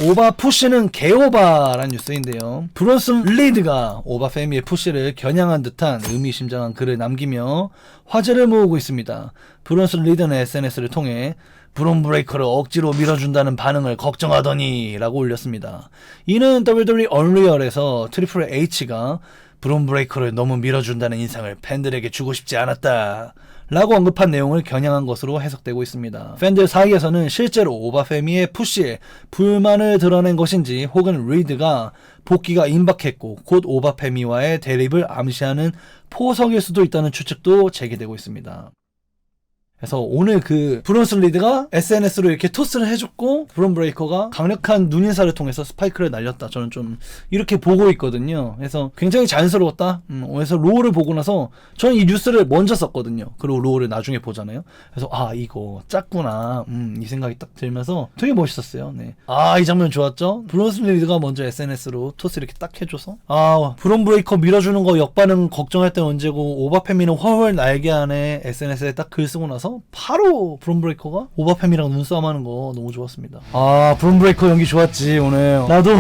오바 푸시는 개오바라는 뉴스인데요. 브론슨 리드가 오바 패미의 푸시를 겨냥한 듯한 의미심장한 글을 남기며 화제를 모으고 있습니다. 브론슨 리드는 SNS를 통해 브론 브레이커를 억지로 밀어준다는 반응을 걱정하더니 라고 올렸습니다. 이는 WWE 언리얼에서 트리플 H가 브론 브레이커를 너무 밀어준다는 인상을 팬들에게 주고 싶지 않았다 라고 언급한 내용을 겨냥한 것으로 해석되고 있습니다. 팬들 사이에서는 실제로 오바 패미의 푸시에 불만을 드러낸 것인지 혹은 리드가 복귀가 임박했고 곧 오바 패미와의 대립을 암시하는 포석일 수도 있다는 추측도 제기되고 있습니다. 그래서 오늘 그 브론슨 리드가 SNS로 이렇게 토스를 해줬고 브론 브레이커가 강력한 눈인사를 통해서 스파이크를 날렸다. 저는 좀 이렇게 보고 있거든요. 그래서 굉장히 자연스러웠다. 그래서 로우를 보고 나서 저는 이 뉴스를 먼저 썼거든요. 그리고 로우를 나중에 보잖아요. 그래서 아 이거 짰구나. 이 생각이 딱 들면서 되게 멋있었어요. 네. 아 이 장면 좋았죠? 브론슨 리드가 먼저 SNS로 토스 이렇게 딱 해줘서 아 브론 브레이커 밀어주는 거 역반응 걱정할 때 언제고 오바패미는 훨훨 날개 안에 SNS에 딱 글 쓰고 나서 바로 브론 브레이커가 오바팸이랑 눈싸움하는 거 너무 좋았습니다. 아 브론 브레이커 연기 좋았지 오늘. 나도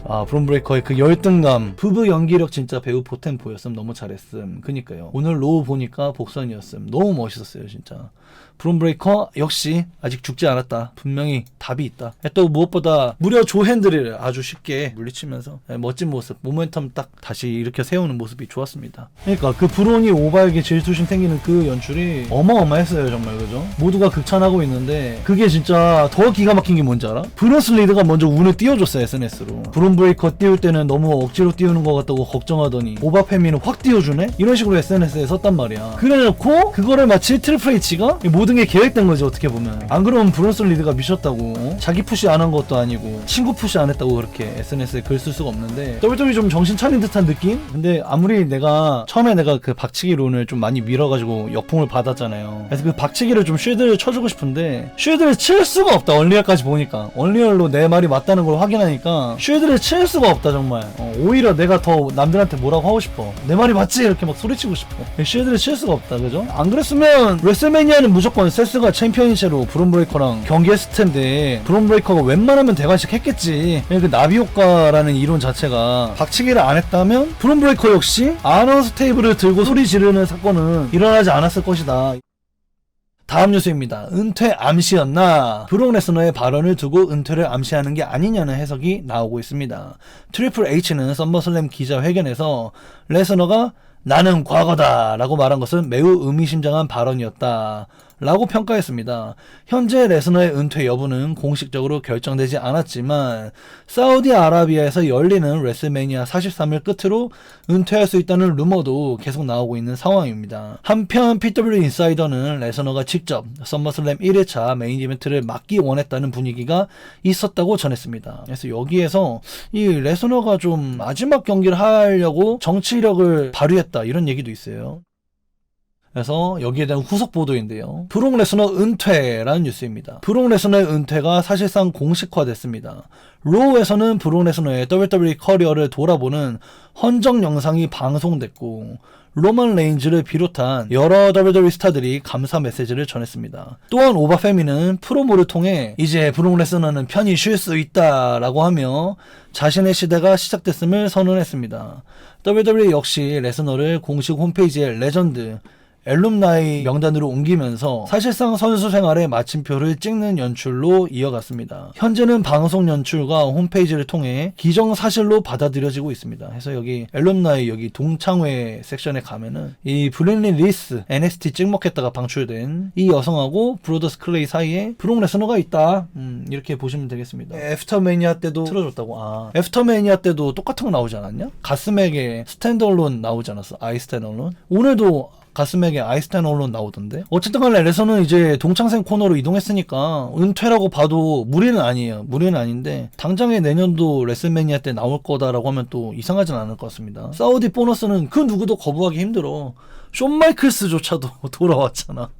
아 브론 브레이커의 그 열등감 부부 연기력 진짜 배우 보탬 보였음. 너무 잘했음. 그니까요. 오늘 로우 보니까 복선이었음. 너무 멋있었어요 진짜. 브론 브레이커 역시 아직 죽지 않았다. 분명히 답이 있다. 또 무엇보다 무려 조 핸들을 아주 쉽게 물리치면서 멋진 모습, 모멘텀 딱 다시 일으켜 세우는 모습이 좋았습니다. 그러니까 그 브론이 오바에게 질투심 생기는 그 연출이 어마어마했어요 정말. 그죠? 모두가 극찬하고 있는데 그게 진짜 더 기가 막힌 게 뭔지 알아? 브론슨 리드가 먼저 운을 띄워줬어요 SNS로. 브론 브레이커 띄울 때는 너무 억지로 띄우는 것 같다고 걱정하더니 오바 패미는 확 띄워주네? 이런 식으로 SNS에 썼단 말이야. 그래놓고 그거를 마치 트리플 H가 모든 게 계획된 거지 어떻게 보면. 안 그러면 브론슨 리드가 미쳤다고. 자기 푸시 안 한 것도 아니고 친구 푸시 안 했다고 그렇게 SNS에 글 쓸 수가 없는데 WWE 좀 정신 차린 듯한 느낌? 근데 아무리 처음에 내가 그 박치기론을 좀 많이 밀어가지고 역풍을 받았잖아요. 그래서 그 박치기를 좀 쉴드를 쳐주고 싶은데 쉴드를 칠 수가 없다. 언리얼까지 보니까 언리얼로 내 말이 맞다는 걸 확인하니까 쉴드를 칠 수가 없다 정말. 오히려 내가 더 남들한테 뭐라고 하고 싶어. 내 말이 맞지? 이렇게 막 소리치고 싶어. 쉴드를 칠 수가 없다. 그죠? 안 그랬으면 레슬매니아는 무조건 세스가 챔피언인 채로 브론 브레이커랑 경기했을 텐데 브론 브레이커가 웬만하면 대관식 했겠지. 그 나비 효과라는 이론 자체가 박치기를 안 했다면 브론 브레이커 역시 아나운서 테이블을 들고 소리 지르는 사건은 일어나지 않았을 것이다. 다음 뉴스입니다. 은퇴 암시였나? 브록 레스너의 발언을 두고 은퇴를 암시하는 게 아니냐는 해석이 나오고 있습니다. 트리플 H는 썸머슬램 기자회견에서 레스너가 나는 과거다 라고 말한 것은 매우 의미심장한 발언이었다 라고 평가했습니다. 현재 레스너의 은퇴 여부는 공식적으로 결정되지 않았지만 사우디아라비아에서 열리는 레슬매니아 43을 끝으로 은퇴할 수 있다는 루머도 계속 나오고 있는 상황입니다. 한편 PW 인사이더는 레스너가 직접 썸머슬램 1회차 메인 이벤트를 맡기 원했다는 분위기가 있었다고 전했습니다. 그래서 여기에서 이 레스너가 좀 마지막 경기를 하려고 정치력을 발휘했다 이런 얘기도 있어요. 그래서 여기에 대한 후속 보도인데요. 브록 레스너 은퇴라는 뉴스입니다. 브록 레스너의 은퇴가 사실상 공식화됐습니다. 로우에서는 브록 레스너의 WWE 커리어를 돌아보는 헌정 영상이 방송됐고 로만 레인즈를 비롯한 여러 WWE 스타들이 감사 메시지를 전했습니다. 또한 오바 패미는 프로모를 통해 이제 브록 레스너는 편히 쉴 수 있다 라고 하며 자신의 시대가 시작됐음을 선언했습니다. WWE 역시 레스너를 공식 홈페이지에 레전드 엘룸나이 명단으로 옮기면서 사실상 선수 생활의 마침표를 찍는 연출로 이어갔습니다. 현재는 방송 연출과 홈페이지를 통해 기정사실로 받아들여지고 있습니다. 그래서 여기 엘룸나이 여기 동창회 섹션에 가면은 이 브랜리 리스 NXT 찍먹했다가 방출된 이 여성하고 브로더스 클레이 사이에 브록 레스너가 있다. 이렇게 보시면 되겠습니다. 애프터매니아 때도 틀어줬다고. 애프터매니아 때도 똑같은 거 나오지 않았냐? 가스맥에 스탠드얼론 나오지 않았어? 아이 스탠드얼론? 오늘도 가스맥에 아이스탄 언론 나오던데. 어쨌든 간에 레서는 이제 동창생 코너로 이동했으니까 은퇴라고 봐도 무리는 아니에요. 무리는 아닌데 당장에 내년도 레슬매니아 때 나올 거다라고 하면 또 이상하진 않을 것 같습니다. 사우디 보너스는 그 누구도 거부하기 힘들어. 숀 마이클스조차도 돌아왔잖아.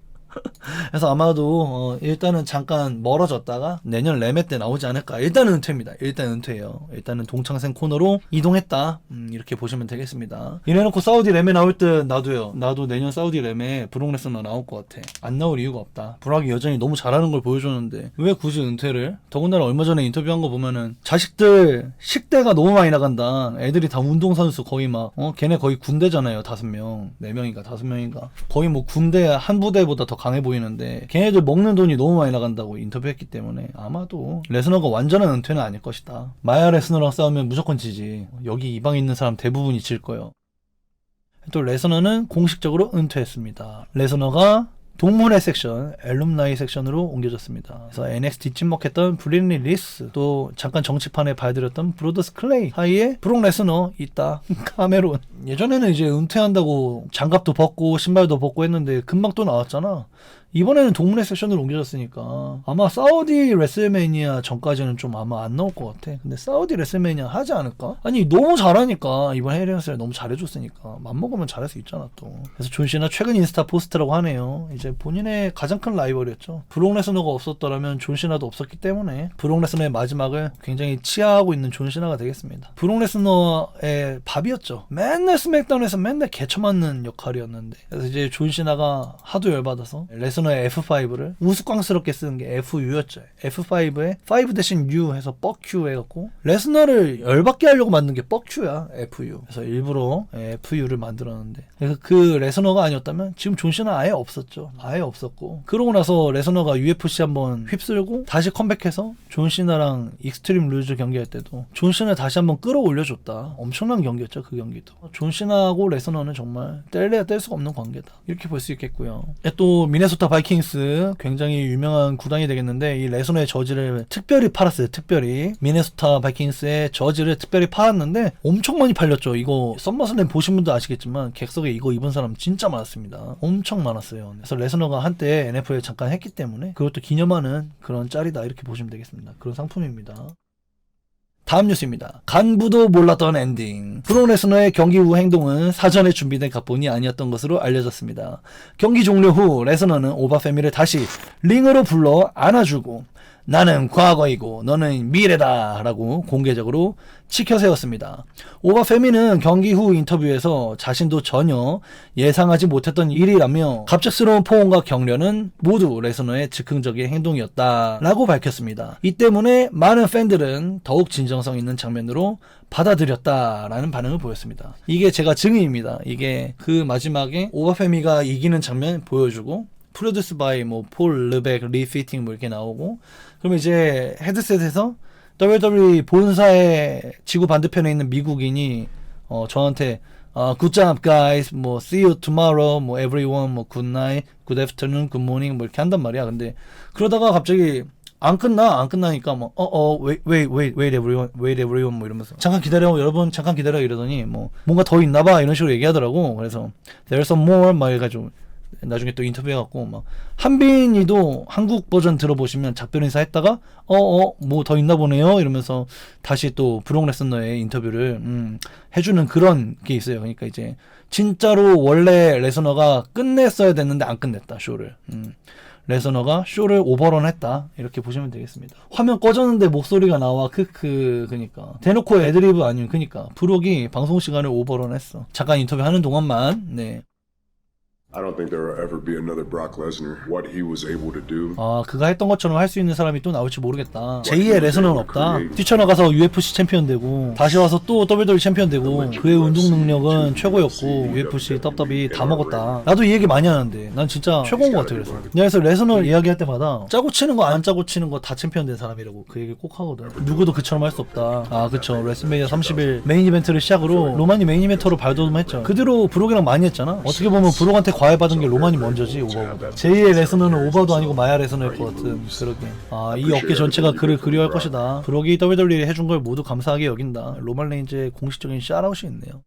그래서 아마도 일단은 잠깐 멀어졌다가 내년 레메 때 나오지 않을까. 일단은 은퇴입니다. 일단 은퇴예요. 일단은 동창생 코너로 이동했다. 이렇게 보시면 되겠습니다. 이래놓고 사우디 레메 나올 듯 나도 내년 사우디 레메 브록 레스너 나올 것 같아. 안 나올 이유가 없다. 브락이 여전히 너무 잘하는 걸 보여줬는데 왜 굳이 은퇴를? 더군다나 얼마 전에 인터뷰한 거 보면은 자식들 식대가 너무 많이 나간다. 애들이 다 운동선수 거의 막 걔네 거의 군대잖아요. 5명 4명인가 5명인가 거의 뭐 군대 한 부대보다 더 강해 보이는데 걔네들 먹는 돈이 너무 많이 나간다고 인터뷰했기 때문에 아마도 레스너가 완전한 은퇴는 아닐 것이다. 마야 레스너랑 싸우면 무조건 지지. 여기 이 방에 있는 사람 대부분이 질 거예요. 또 레스너는 공식적으로 은퇴했습니다. 레스너가 동문회 섹션, 엘룸나이 섹션으로 옮겨졌습니다. 그래서 NXT 찐먹했던 브린리 리스, 또 잠깐 정치판에 봐드렸던 브로더스 클레이 사이에 브록 레스너 있다. 카메론. 예전에는 이제 은퇴한다고 장갑도 벗고 신발도 벗고 했는데 금방 또 나왔잖아. 이번에는 동문회 섹션으로 옮겨졌으니까 아마 사우디 레슬매니아 전까지는 좀 아마 안 나올 것 같아. 근데 사우디 레슬매니아 하지 않을까? 아니 너무 잘하니까 이번 헤리언스를 너무 잘해줬으니까 맘먹으면 잘할 수 있잖아 또. 그래서 존시나 최근 인스타 포스트라고 하네요. 이제 본인의 가장 큰 라이벌이었죠. 브록 레스너가 없었더라면 존시나도 없었기 때문에 브록 레스너의 마지막을 굉장히 치하하고 있는 존시나가 되겠습니다. 브록 레스너의 밥이었죠. 맨날 스맥다운에서 맨날 개쳐맞는 역할이었는데 그래서 이제 존시나가 하도 열받아서 레스너의 F5를 우스꽝스럽게 쓰는 게 FU였죠. F5에 5 대신 U 해서 뻑큐 해갖고 레스너를 열받게 하려고 만든 게 뻑큐야. FU. 그래서 일부러 FU를 만들었는데 그래서 그 레스너가 아니었다면 지금 존시나 아예 없었죠. 아예 없었고 그러고 나서 레스너가 UFC 한번 휩쓸고 다시 컴백해서 존시나랑 익스트림 루즈 경기할 때도 존시나 다시 한번 끌어올려줬다. 엄청난 경기였죠. 그 경기도. 존시나하고 레스너는 정말 뗄래야 뗄 수가 없는 관계다. 이렇게 볼 수 있겠고요. 또 미네소타 바이킹스 굉장히 유명한 구단이 되겠는데 이 레스너의 저지를 특별히 팔았어요. 특별히 미네소타 바이킹스의 저지를 특별히 팔았는데 엄청 많이 팔렸죠. 이거 썸머슬램 보신 분도 아시겠지만 객석에 이거 입은 사람 진짜 많았습니다. 엄청 많았어요. 그래서 레스너가 한때 NFL에 잠깐 했기 때문에 그것도 기념하는 그런 짤이다 이렇게 보시면 되겠습니다. 그런 상품입니다. 다음 뉴스입니다. 간부도 몰랐던 엔딩. 브록 레스너의 경기 후 행동은 사전에 준비된 각본이 아니었던 것으로 알려졌습니다. 경기 종료 후 레스너는 오바페미를 다시 링으로 불러 안아주고 나는 과거이고 너는 미래다 라고 공개적으로 치켜세웠습니다. 오바페미는 경기 후 인터뷰에서 자신도 전혀 예상하지 못했던 일이라며 갑작스러운 포옹과 격려는 모두 레스너의 즉흥적인 행동이었다 라고 밝혔습니다. 이 때문에 많은 팬들은 더욱 진정성 있는 장면으로 받아들였다라는 반응을 보였습니다. 이게 제가 증인입니다. 이게 그 마지막에 오바페미가 이기는 장면 보여주고 프로듀스 바이 뭐 폴 르벡 리피팅 뭐 이렇게 나오고 그러면 이제 헤드셋에서 WWE 본사의 지구 반대편에 있는 미국인이 저한테 good job guys 뭐 see you tomorrow 뭐 everyone 뭐 good night good afternoon good morning 뭐 이렇게 한단 말이야. 근데 그러다가 갑자기 안 끝나니까 뭐 wait everyone 뭐 이러면서 잠깐 기다려 여러분 잠깐 기다려 이러더니 뭐 뭔가 더 있나봐 이런 식으로 얘기하더라고. 그래서 there's some more 막 해가지고 나중에 또 인터뷰해갖고 막 한빈이도 한국 버전 들어보시면 작별 인사 했다가 뭐 더 있나 보네요 이러면서 다시 또 브록 레스너의 인터뷰를 해주는 그런 게 있어요. 그러니까 이제 진짜로 원래 레스너가 끝냈어야 됐는데 안 끝냈다 쇼를. 레스너가 쇼를 오버런 했다 이렇게 보시면 되겠습니다. 화면 꺼졌는데 목소리가 나와 크크. 그니까 대놓고 애드리브 아니면 그니까 브록이 방송 시간을 오버런 했어. 잠깐 인터뷰 하는 동안만. 네. I don't think there will ever be another Brock Lesnar. What he was able to do. 그가 했던 것처럼 할 수 있는 사람이 또 나올지 모르겠다. 제2의 레스너는 없다. 뛰쳐나가서 UFC 챔피언 되고 다시 와서 또 WWE 챔피언 되고 그의 운동 능력은 최고였고 UFC, WWE 다 먹었다. 나도 이 얘기 많이 하는데 난 진짜 최고인 것 같아. 그래서 레스너 이야기할 때마다 짜고 치는 거 안 짜고 치는 거 다 챔피언 된 사람이라고 그 얘기 꼭 하거든. 누구도 그처럼 할 수 없다. 그쵸. 레슬매니아 30일 메인 이벤트를 시작으로 로만이 메인 이벤터로 발돋움했죠. 그대로 브록이랑 많이 했잖아. 어떻게 보면 브록한테 과외받은 게 로만이 먼저지 오버보다. 제2의 레스너는 오버도 아니고 마야 레스너일 것 같은. 그러게. 이 업계 전체가 그를 그리워할 것이다. 브록이 WWE에 해준 걸 모두 감사하게 여긴다. 로만 레인즈의 공식적인 샤라웃이 있네요.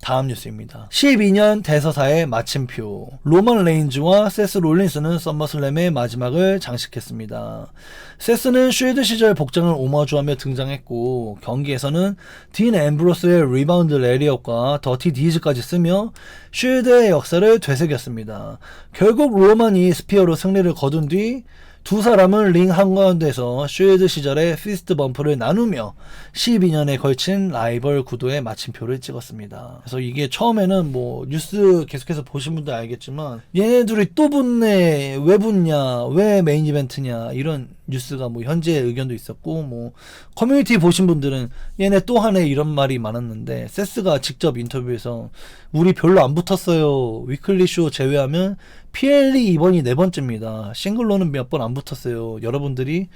다음 뉴스입니다. 12년 대서사의 마침표. 로만 레인즈와 세스 롤린스는 썸머슬램의 마지막을 장식했습니다. 세스는 쉴드 시절 복장을 오마주하며 등장했고 경기에서는 딘 앰브로스의 리바운드 레리업과 더티 디즈까지 쓰며 쉴드의 역사를 되새겼습니다. 결국 로만이 스피어로 승리를 거둔 뒤 두 사람은 링 한가운데서 쉴드 시절의 피스트 범프를 나누며 12년에 걸친 라이벌 구도의 마침표를 찍었습니다. 그래서 이게 처음에는 뭐 뉴스 계속해서 보신 분들 알겠지만 얘네들이 또 붙네, 왜 붙냐, 왜 메인 이벤트냐 이런 뉴스가 뭐 현재 의견도 있었고 뭐 커뮤니티 보신 분들은 얘네 또 하네 이런 말이 많았는데 세스가 직접 인터뷰에서 우리 별로 안 붙었어요. 위클리 쇼 제외하면 PLE 이번이 4번째입니다. 싱글로는 몇 번 안 붙었어요. 여러분들이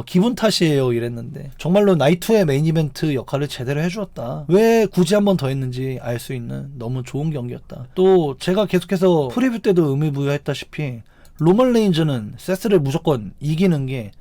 기분 탓이에요 이랬는데 정말로 나이트의 메인 이벤트 역할을 제대로 해주었다. 왜 굳이 한 번 더 했는지 알 수 있는 너무 좋은 경기였다. 또 제가 계속해서 프리뷰 때도 의미부여했다시피 로만 레인즈는 세스를 무조건 이기는 게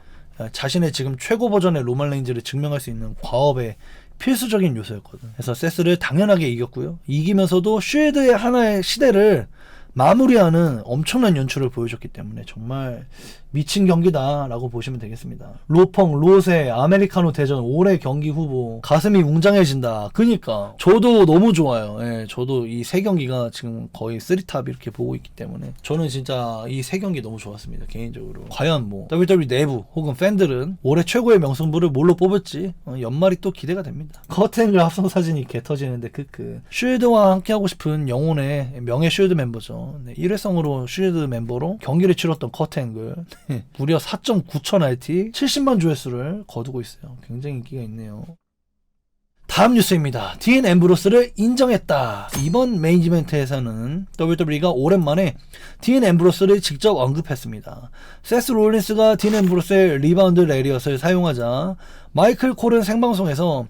자신의 지금 최고 버전의 로만 레인즈를 증명할 수 있는 과업의 필수적인 요소였거든. 그래서 세스를 당연하게 이겼고요. 이기면서도 쉴드의 하나의 시대를 마무리하는 엄청난 연출을 보여줬기 때문에 정말 미친 경기다라고 보시면 되겠습니다. 로펑, 로세, 아메리카노 대전 올해 경기 후보 가슴이 웅장해진다. 그니까 저도 너무 좋아요. 예, 저도 이 세 경기가 지금 거의 3탑 이렇게 보고 있기 때문에 저는 진짜 이 세 경기 너무 좋았습니다. 개인적으로. 과연 뭐 WWE 내부 혹은 팬들은 올해 최고의 명승부를 뭘로 뽑을지 연말이 또 기대가 됩니다. 커튼글 합성 사진이 개 터지는데 크크. 쉴드와 함께하고 싶은 영혼의 명예 쉴드 멤버죠. 네, 일회성으로 쉴드 멤버로 경기를 치렀던 커튼글 무려 4.9천 RT 70만 조회수를 거두고 있어요. 굉장히 인기가 있네요. 다음 뉴스입니다. 딘 앰브로스를 인정했다. 이번 메인 이벤트에서는 WWE가 오랜만에 딘 앰브로스를 직접 언급했습니다. 세스 롤린스가 딘 앰브로스의 리바운드 레리엇을 사용하자 마이클 콜은 생방송에서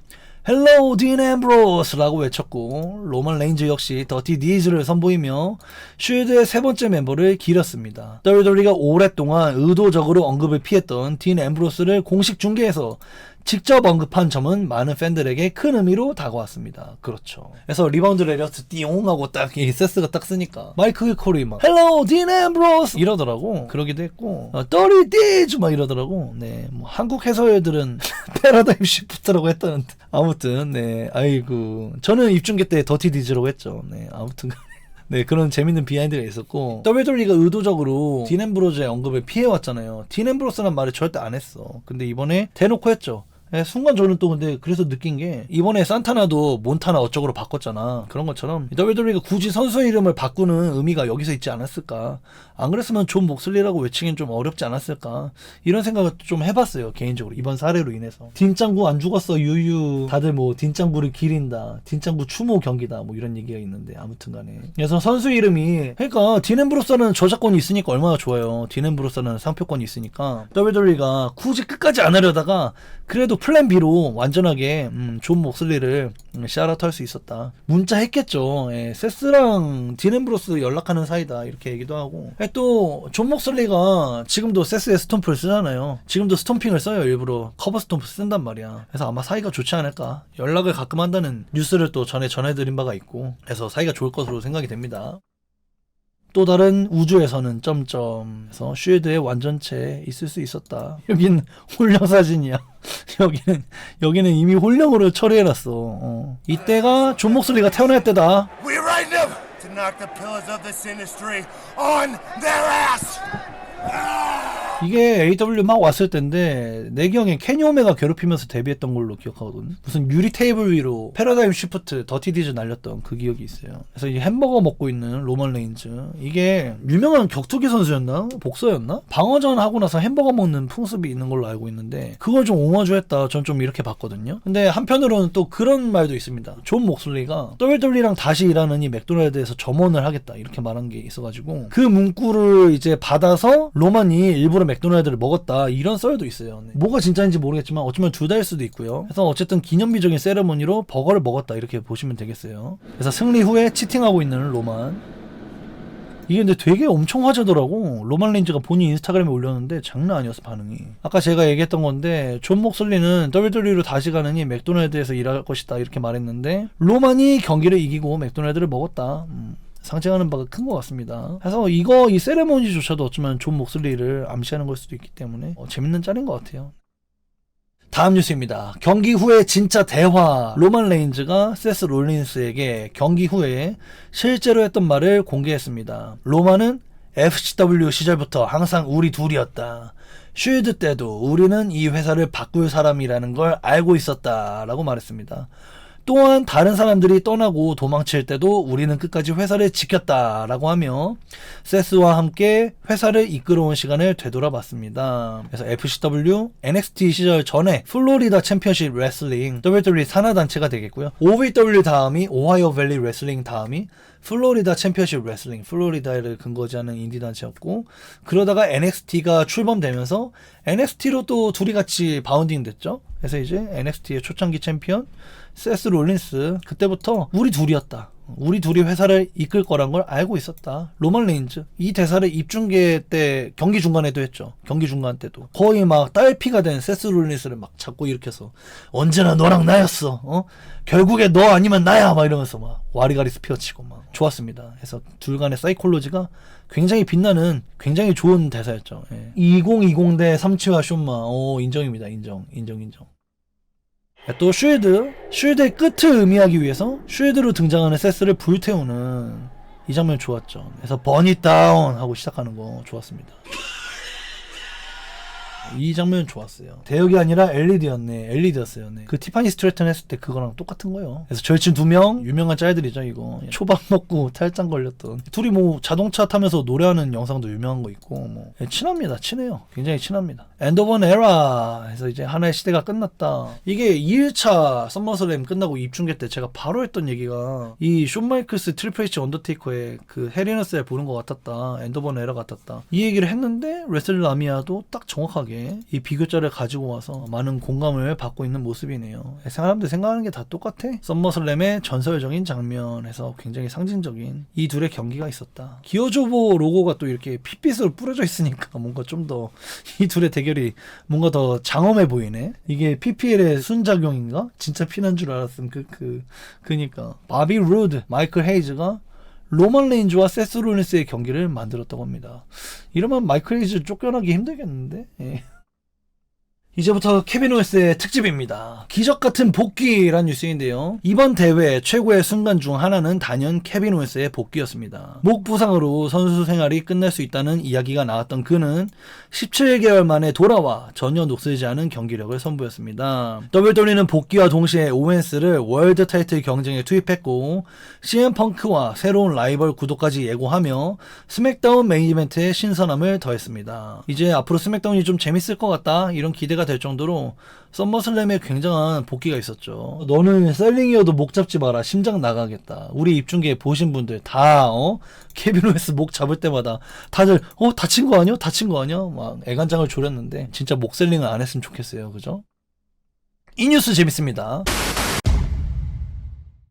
헬로우 딘 앰브로스라고 외쳤고 로만 레인즈 역시 더티 디즈를 선보이며 쉴드의 세 번째 멤버를 기렸습니다. WWE가 오랫동안 의도적으로 언급을 피했던 딘 앰브로스를 공식 중계에서 직접 언급한 점은 많은 팬들에게 큰 의미로 다가왔습니다. 그렇죠. 그래서 리바운드 레리어스 띠용 하고 딱 이 세스가 딱 쓰니까 마이크 콜이 막 헬로 딘 앰브로스 이러더라고. 그러기도 했고 더리 디즈 막 이러더라고. 네, 뭐 한국 해설들은 패러다임 시프트라고 했다는데 아무튼 네, 아이고 저는 입중계 때 더티 디즈라고 했죠. 네, 아무튼 네, 그런 재밌는 비하인드가 있었고 WWE가 의도적으로 딘 앰브로스의 언급을 피해왔잖아요. 딘 앰브로스란 말을 절대 안 했어. 근데 이번에 대놓고 했죠. 네, 순간 저는 또 근데 그래서 느낀 게 이번에 산타나도 몬타나 어쩌고로 바꿨잖아. 그런 것처럼 WWE가 굳이 선수 이름을 바꾸는 의미가 여기서 있지 않았을까. 안 그랬으면 존 목슬리라고 외치긴 좀 어렵지 않았을까. 이런 생각을 좀 해봤어요. 개인적으로 이번 사례로 인해서. 딘짱구 안 죽었어 유유. 다들 뭐 딘짱구를 기린다. 딘짱구 추모 경기다. 뭐 이런 얘기가 있는데 아무튼 간에. 그래서 선수 이름이 그러니까 딘 앰브로스는 저작권이 있으니까 얼마나 좋아요. 딘 앰브로스는 상표권이 있으니까 WWE가 굳이 끝까지 안 하려다가 그래도 플랜 B로 완전하게 존 목슬리를 샤라웃 할 수 있었다. 문자 했겠죠. 예, 세스랑 딘 앰브로스 연락하는 사이다 이렇게 얘기도 하고. 또 존 목슬리가 지금도 세스의 스톰프를 쓰잖아요. 지금도 스톰핑을 써요. 일부러 커버 스톰프 쓴단 말이야. 그래서 아마 사이가 좋지 않을까. 연락을 가끔 한다는 뉴스를 또 전해드린 바가 있고 그래서 사이가 좋을 것으로 생각이 됩니다. 또 다른 우주에서는 점점 해서 쉴드의 완전체에 있을 수 있었다. 여기는 홀령 사진이야. 여기는 이미 홀령으로 처리해놨어. 이때가 존 목슬리가 태어날 때다. We right them to knock the pillars of the sinistry on their ass. 이게 AW 막 왔을 때인데 내 기억엔 케니 오메가 괴롭히면서 데뷔했던 걸로 기억하거든. 무슨 유리 테이블 위로 패러다임 쉬프트 더티 디즈 날렸던 그 기억이 있어요. 그래서 이 햄버거 먹고 있는 로만 레인즈 이게 유명한 격투기 선수였나? 복서였나? 방어전 하고 나서 햄버거 먹는 풍습이 있는 걸로 알고 있는데 그걸 좀 오마주했다. 전 좀 이렇게 봤거든요. 근데 한편으로는 또 그런 말도 있습니다. 존 목슬리가 WWE랑 다시 일하는 이 맥도날드에서 점원을 하겠다 이렇게 말한 게 있어가지고 그 문구를 이제 받아서 로만이 일부러 맥도날드를 먹었다 이런 썰도 있어요. 네. 뭐가 진짜인지 모르겠지만 어쩌면 둘 다일 수도 있고요. 그래서 어쨌든 기념비적인 세레모니로 버거를 먹었다 이렇게 보시면 되겠어요. 그래서 승리 후에 치팅하고 있는 로만. 이게 근데 되게 엄청 화제더라고. 로만 레인즈가 본인 인스타그램에 올렸는데 장난 아니었어, 반응이. 아까 제가 얘기했던 건데 존 목슬리는 WWE로 다시 가느니 맥도날드에서 일할 것이다 이렇게 말했는데 로만이 경기를 이기고 맥도날드를 먹었다. 상징하는 바가 큰 것 같습니다. 그래서 이 세레모니조차도 어쩌면 존 목슬리를 암시하는 걸 수도 있기 때문에 재밌는 짤인 것 같아요. 다음 뉴스입니다. 경기 후에 진짜 대화. 로만 레인즈가 세스 롤린스에게 경기 후에 실제로 했던 말을 공개했습니다. 로만은 FCW 시절부터 항상 우리 둘이었다. 쉴드 때도 우리는 이 회사를 바꿀 사람이라는 걸 알고 있었다 라고 말했습니다. 또한 다른 사람들이 떠나고 도망칠 때도 우리는 끝까지 회사를 지켰다 라고 하며 세스와 함께 회사를 이끌어온 시간을 되돌아봤습니다. 그래서 FCW, NXT 시절 전에 플로리다 챔피언십 레슬링, WWE 산하단체가 되겠고요. OVW 다음이 오하이오 밸리 레슬링 다음이 플로리다 챔피언십 레슬링, 플로리다를 근거지하는 인디 단체였고 그러다가 NXT가 출범되면서 NXT로 또 둘이 같이 바운딩 됐죠. 그래서 이제 NXT의 초창기 챔피언 세스 롤린스, 그때부터 우리 둘이었다. 우리 둘이 회사를 이끌 거란 걸 알고 있었다. 로만 레인즈 이 대사를 입중계 때 경기 중간에도 했죠. 경기 중간 때도 거의 막 딸피가 된 세스 롤린스를 막 잡고 일으켜서 언제나 너랑 나였어. 결국에 너 아니면 나야 막 이러면서 막 와리가리 스피어치고 막 좋았습니다. 그래서 둘 간의 사이콜로지가 굉장히 빛나는 굉장히 좋은 대사였죠. 2020 대 삼치와 쇼마 인정입니다. 인정. 또 쉴드의 끝을 의미하기 위해서 쉴드로 등장하는 세스를 불태우는 이 장면 좋았죠. 그래서 버니 다운 하고 시작하는 거 좋았습니다. 이 장면 좋았어요. 대역이 아니라 엘리드였네. 엘리드였어요. 네. 그 티파니 스트래튼 했을 때 그거랑 똑같은 거예요. 그래서 절친 2명 유명한 짤들이죠. 이거 초밥 먹고 탈장 걸렸던 둘이 뭐 자동차 타면서 노래하는 영상도 유명한 거 있고 뭐 친합니다. 친해요. 굉장히 친합니다. 엔드 오브 앤 에라 해서 이제 하나의 시대가 끝났다. 이게 2일차 썸머슬램 끝나고 입중계 때 제가 바로 했던 얘기가 이 숀 마이클스 트리플 H 언더테이커의 그 헬리너스에 보는 것 같았다. 엔드 오브 앤 에라 같았다. 이 얘기를 했는데 레슬라미아도 딱 정확하게 이 비교자를 가지고 와서 많은 공감을 받고 있는 모습이네요. 사람들 생각하는 게 다 똑같아. 썸머슬램의 전설적인 장면에서 굉장히 상징적인 이 둘의 경기가 있었다. 기어조보 로고가 또 이렇게 핏빛으로 뿌려져 있으니까 뭔가 좀 더 이 둘의 대결이 뭔가 더 장엄해 보이네. 이게 PPL의 순작용인가? 진짜 피난 줄 알았음. 그니까 바비 루드, 마이클 헤이즈가 로만 레인즈와 세스 롤린스의 경기를 만들었다고 합니다. 이러면 마이클 헤이즈 쫓겨나기 힘들겠는데? 이제부터 케빈 오웨스의 특집입니다. 기적같은 복귀란 뉴스인데요. 이번 대회 최고의 순간 중 하나는 단연 케빈 오웨스의 복귀였습니다. 목 부상으로 선수 생활이 끝날 수 있다는 이야기가 나왔던 그는 17개월 만에 돌아와 전혀 녹슬지 않은 경기력을 선보였습니다. WWE는 복귀와 동시에 오웬스를 월드 타이틀 경쟁에 투입했고 CM 펑크와 새로운 라이벌 구도까지 예고하며 스맥다운 메인 이벤트에 신선함을 더했습니다. 이제 앞으로 스맥다운이 좀 재밌을 것 같다 이런 기대가 될 정도로 썸머슬램에 굉장한 복귀가 있었죠. 너는 셀링이어도 목 잡지 마라. 심장 나가겠다. 우리 입중계 보신 분들 다 케빈 오웨스 목 잡을 때마다 다들 다친 거 아니야? 다친 거 아니야? 막 애간장을 졸였는데 진짜 목 셀링을 안 했으면 좋겠어요. 그죠? 이 뉴스 재밌습니다.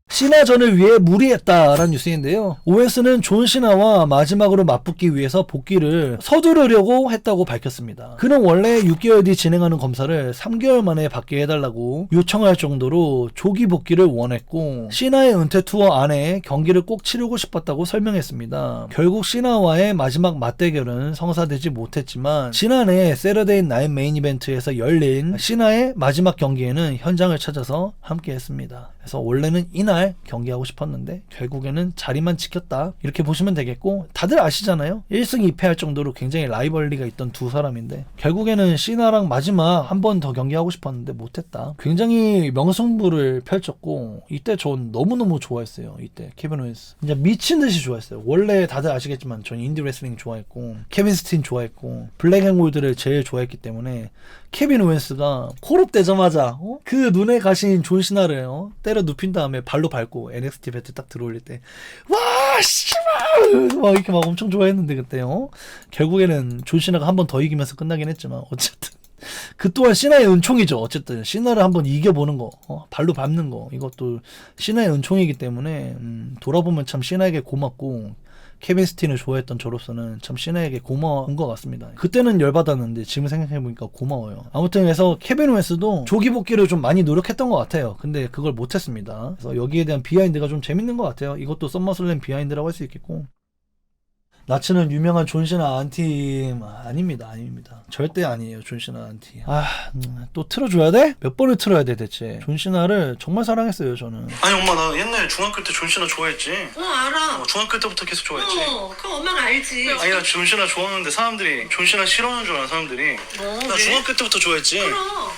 시나전을 위해 무리했다라는 뉴스인데요. 오웬스는 존 시나와 마지막으로 맞붙기 위해서 복귀를 서두르려고 했다고 밝혔습니다. 그는 원래 6개월 뒤 진행하는 검사를 3개월 만에 받게 해달라고 요청할 정도로 조기 복귀를 원했고 시나의 은퇴 투어 안에 경기를 꼭 치르고 싶었다고 설명했습니다. 결국 시나와의 마지막 맞대결은 성사되지 못했지만 지난해 세러데이 나잇 메인 이벤트에서 열린 시나의 마지막 경기에는 현장을 찾아서 함께했습니다. 그래서 원래는 이날 경기하고 싶었는데 결국에는 자리만 지켰다 이렇게 보시면 되겠고 다들 아시잖아요. 1승 2패 할 정도로 굉장히 라이벌리가 있던 두 사람인데 결국에는 시나랑 마지막 한 번 더 경기하고 싶었는데 못했다. 굉장히 명승부를 펼쳤고 이때 전 너무너무 좋아했어요. 이때 케빈 오웬스 진짜 미친듯이 좋아했어요. 원래 다들 아시겠지만 전 인디 레슬링 좋아했고 케빈 스틴 좋아했고 블랙 앤 골드를 제일 좋아했기 때문에 케빈 오웬스가 콜업 되자마자 그 눈에 가신 존 시나를 때려 눕힌 다음에 발로 밟고 NXT 배트 딱 들어올릴 때 와 씨발 막 이렇게 막 엄청 좋아했는데 그때 결국에는 존 시나가 한 번 더 이기면서 끝나긴 했지만 어쨌든 그 또한 시나의 은총이죠. 어쨌든 시나를 한번 이겨보는 거 발로 밟는 거 이것도 시나의 은총이기 때문에 돌아보면 참 시나에게 고맙고 케빈 스틴을 좋아했던 저로서는 참 시나에게 고마운 것 같습니다. 그때는 열받았는데 지금 생각해보니까 고마워요. 아무튼 그래서 케빈 오웬스도 조기 복귀를 좀 많이 노력했던 것 같아요. 근데 그걸 못했습니다. 그래서 여기에 대한 비하인드가 좀 재밌는 것 같아요. 이것도 썸머슬램 비하인드라고 할 수 있겠고. 나츠는 유명한 존시나 안티 아닙니다. 절대 아니에요. 존시나 안티. 또 틀어줘야 돼? 몇 번을 틀어야 돼 대체? 존시나를 정말 사랑했어요 저는. 아니 엄마 나 옛날에 중학교 때 존시나 좋아했지. 알아. 중학교 때부터 계속 좋아했지. 그럼 엄마가 알지. 아니 나 존시나 좋아하는데 사람들이 존시나 싫어하는 줄 아는 사람들이. 나 중학교 때부터 좋아했지.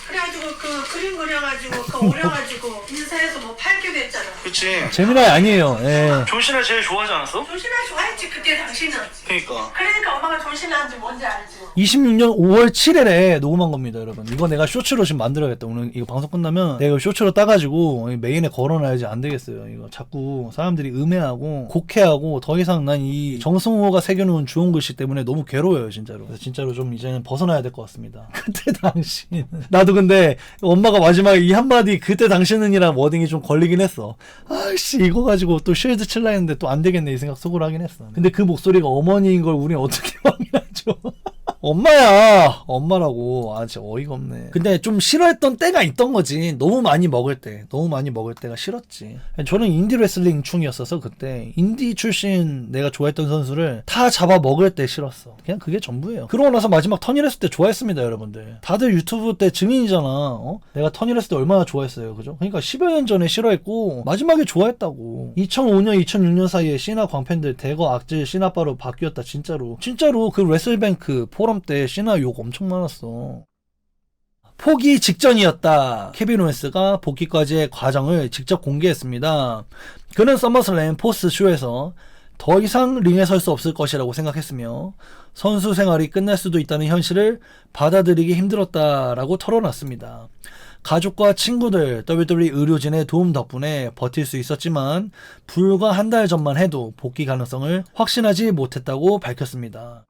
그래가지고 그 그림 그려가지고 그 오려가지고 인사해서 뭐 팔기도 했잖아. 그치. 재미나이 아니에요. 예. 존시나 제일 좋아하지 않았어? 존시나 좋아했지 그때 당신은. 그러니까 엄마가 존시나인지 뭔지 알지. 26년 5월 7일에 녹음한 겁니다 여러분. 이거 내가 쇼츠로 지금 만들어야겠다. 오늘 이거 방송 끝나면 내가 쇼츠로 따가지고 메인에 걸어놔야지 안 되겠어요. 이거 자꾸 사람들이 음해하고 곡해하고 더 이상 난 이 정승호가 새겨놓은 주홍 글씨 때문에 너무 괴로워요 진짜로. 그래서 진짜로 좀 이제는 벗어나야 될 것 같습니다. 그때 당신 나도 근데 엄마가 마지막에 이 한마디 그때 당신은이란 워딩이 좀 걸리긴 했어. 아씨 이거 가지고 또 쉴드 칠라 했는데 또 안 되겠네 이 생각 속으로 하긴 했어. 근데 그 목소리가 어머니인 걸 우리 어떻게 확인하죠? 엄마야 엄마라고. 진짜 어이가 없네. 근데 좀 싫어했던 때가 있던 거지. 너무 많이 먹을 때가 싫었지. 저는 인디 레슬링 충이었어서 그때 인디 출신 내가 좋아했던 선수를 다 잡아 먹을 때 싫었어. 그냥 그게 전부예요. 그러고 나서 마지막 턴이랬을 때 좋아했습니다 여러분들. 다들 유튜브 때 증인이잖아. 내가 턴이랬을 때 얼마나 좋아했어요. 그죠? 그러니까 10여 년 전에 싫어했고 마지막에 좋아했다고. 2005년 2006년 사이에 시나 광팬들 대거 악질 시나빠로 바뀌었다. 진짜로 그 레슬뱅크 포럼 때 시나 욕 엄청 많았어. 포기 직전이었다. 케빈 오웬스가 복귀까지의 과정을 직접 공개했습니다. 그는 서머슬램 포스쇼에서 더 이상 링에 설 수 없을 것이라고 생각했으며 선수 생활이 끝날 수도 있다는 현실을 받아들이기 힘들었다라고 털어놨습니다. 가족과 친구들, WWE 의료진의 도움 덕분에 버틸 수 있었지만 불과 한 달 전만 해도 복귀 가능성을 확신하지 못했다고 밝혔습니다.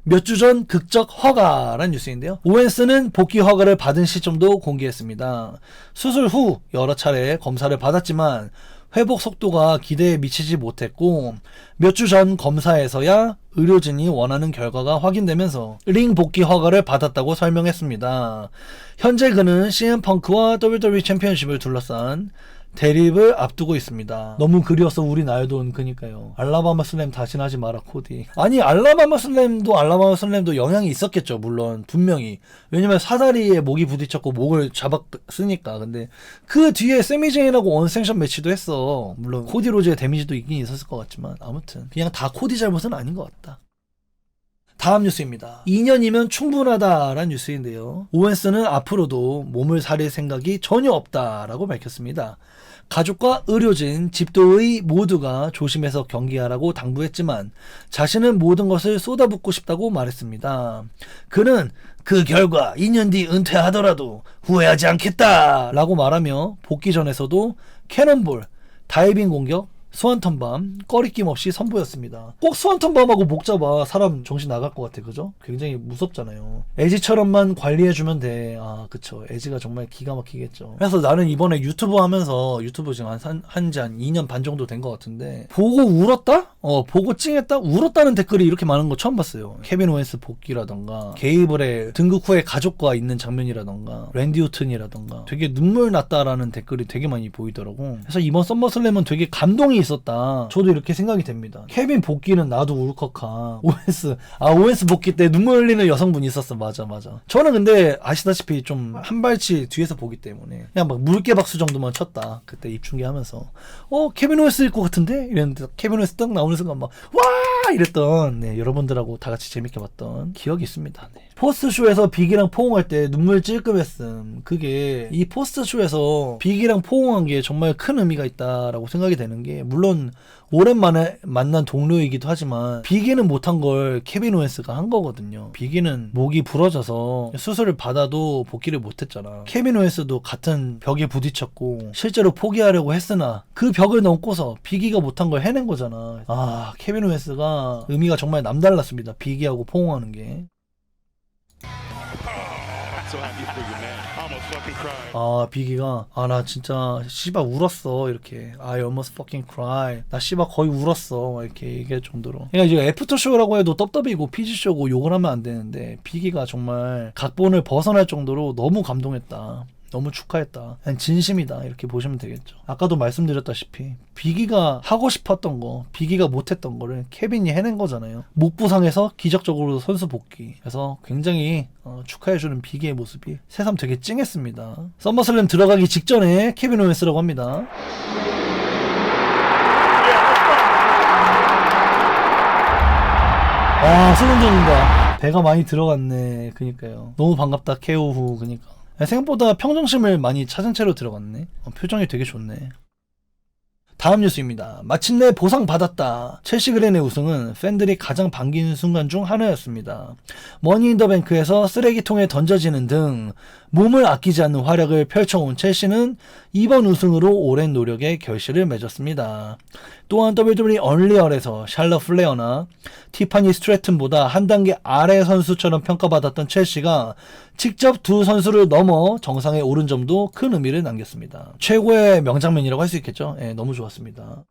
몇 주 전 극적 허가란 뉴스인데요. 오웬스는 복귀 허가를 받은 시점도 공개했습니다. 수술 후 여러 차례 검사를 받았지만 회복 속도가 기대에 미치지 못했고 몇 주 전 검사에서야 의료진이 원하는 결과가 확인되면서 링 복귀 허가를 받았다고 설명했습니다. 현재 그는 CM 펑크와 WWE 챔피언십을 둘러싼 대립을 앞두고 있습니다. 너무 그리웠어 우리 나요돈. 그니까요. 알라바마 슬램 다신 하지 마라 코디. 아니 알라바마 슬램도 영향이 있었겠죠. 물론 분명히. 왜냐면 사다리에 목이 부딪혔고 목을 잡았으니까. 근데 그 뒤에 세미제인하고 언센션 매치도 했어. 물론 코디 로즈의 데미지도 있긴 있었을 것 같지만 아무튼 그냥 다 코디 잘못은 아닌 것 같다. 다음 뉴스입니다. 2년이면 충분하다라는 뉴스인데요. 오웬스는 앞으로도 몸을 사릴 생각이 전혀 없다라고 밝혔습니다. 가족과 의료진, 집도의 모두가 조심해서 경기하라고 당부했지만 자신은 모든 것을 쏟아붓고 싶다고 말했습니다. 그는 그 결과 2년 뒤 은퇴하더라도 후회하지 않겠다라고 말하며 복귀 전에서도 캐논볼, 다이빙 공격, 스완턴밤 꺼리낌 없이 선보였습니다. 꼭 스완턴밤하고 목 잡아 사람 정신 나갈 것 같아. 그죠? 굉장히 무섭잖아요. 에지처럼만 관리해주면 돼. 그쵸. 에지가 정말 기가 막히겠죠. 그래서 나는 이번에 유튜브 하면서 유튜브 지금 한지 한 2년 반 정도 된 것 같은데 보고 울었다? 보고 찡했다? 울었다는 댓글이 이렇게 많은 거 처음 봤어요. 케빈 오웬스 복귀라던가 게이블의 등극 후에 가족과 있는 장면이라던가 랜디 우튼이라던가 되게 눈물 났다라는 댓글이 되게 많이 보이더라고. 그래서 이번 썸머슬램은 되게 감동이 있었다. 저도 이렇게 생각이 됩니다. 케빈 복귀는 나도 울컥하. 오웬스 복귀 때 눈물 흘리는 여성분이 있었어. 맞아. 저는 근데 아시다시피 좀 한 발치 뒤에서 보기 때문에 그냥 막 물개 박수 정도만 쳤다. 그때 입중계하면서 케빈 오웬스일 것 같은데? 이랬는데 케빈 오웬스 딱 나오는 순간 막 와! 이랬던 여러분들하고 다 같이 재밌게 봤던 기억이 있습니다. 포스트쇼에서 빅이랑 포옹할 때 눈물 찔끔했음. 그게 이 포스트쇼에서 빅이랑 포옹한 게 정말 큰 의미가 있다라고 생각이 되는 게 물론 오랜만에 만난 동료이기도 하지만 빅이는 못한 걸 케빈 오웬스가 한 거거든요. 빅이는 목이 부러져서 수술을 받아도 복귀를 못했잖아. 케빈 오웬스도 같은 벽에 부딪혔고 실제로 포기하려고 했으나 그 벽을 넘고서 빅이가 못한 걸 해낸 거잖아. 케빈 오웬스가 의미가 정말 남달랐습니다. 빅이하고 포옹하는 게. So happy for you, man. I almost fucking cried. 아 비기가 나 진짜 씨발 울었어 이렇게 I almost fucking cry 나 씨발 거의 울었어 막 이렇게 얘기할 정도로. 그러니까 이제 애프터쇼라고 해도 떡더비고 피지쇼고 욕을 하면 안 되는데 비기가 정말 각본을 벗어날 정도로 너무 감동했다. 너무 축하했다. 그냥 진심이다. 이렇게 보시면 되겠죠. 아까도 말씀드렸다시피 비기가 하고 싶었던 거, 비기가 못했던 거를 케빈이 해낸 거잖아요. 목 부상에서 기적적으로 선수 복귀. 그래서 굉장히 축하해주는 비기의 모습이 새삼 되게 찡했습니다. 썸머슬램 들어가기 직전에 케빈 오웬스라고 합니다. 소름 돋는다. 배가 많이 들어갔네. 그니까요. 너무 반갑다. 케오 후. 그니까. 생각보다 평정심을 많이 찾은 채로 들어갔네. 표정이 되게 좋네. 다음 뉴스입니다. 마침내 보상받았다. 첼시 그랜의 우승은 팬들이 가장 반기는 순간 중 하나였습니다. 머니 인 더 뱅크에서 쓰레기통에 던져지는 등 몸을 아끼지 않는 활약을 펼쳐온 첼시는 이번 우승으로 오랜 노력의 결실을 맺었습니다. 또한 WWE 얼리얼에서 샬럿 플레어나 티파니 스트래튼보다 한 단계 아래 선수처럼 평가받았던 첼시가 직접 두 선수를 넘어 정상에 오른 점도 큰 의미를 남겼습니다. 최고의 명장면이라고 할 수 있겠죠? 너무 좋았습니다.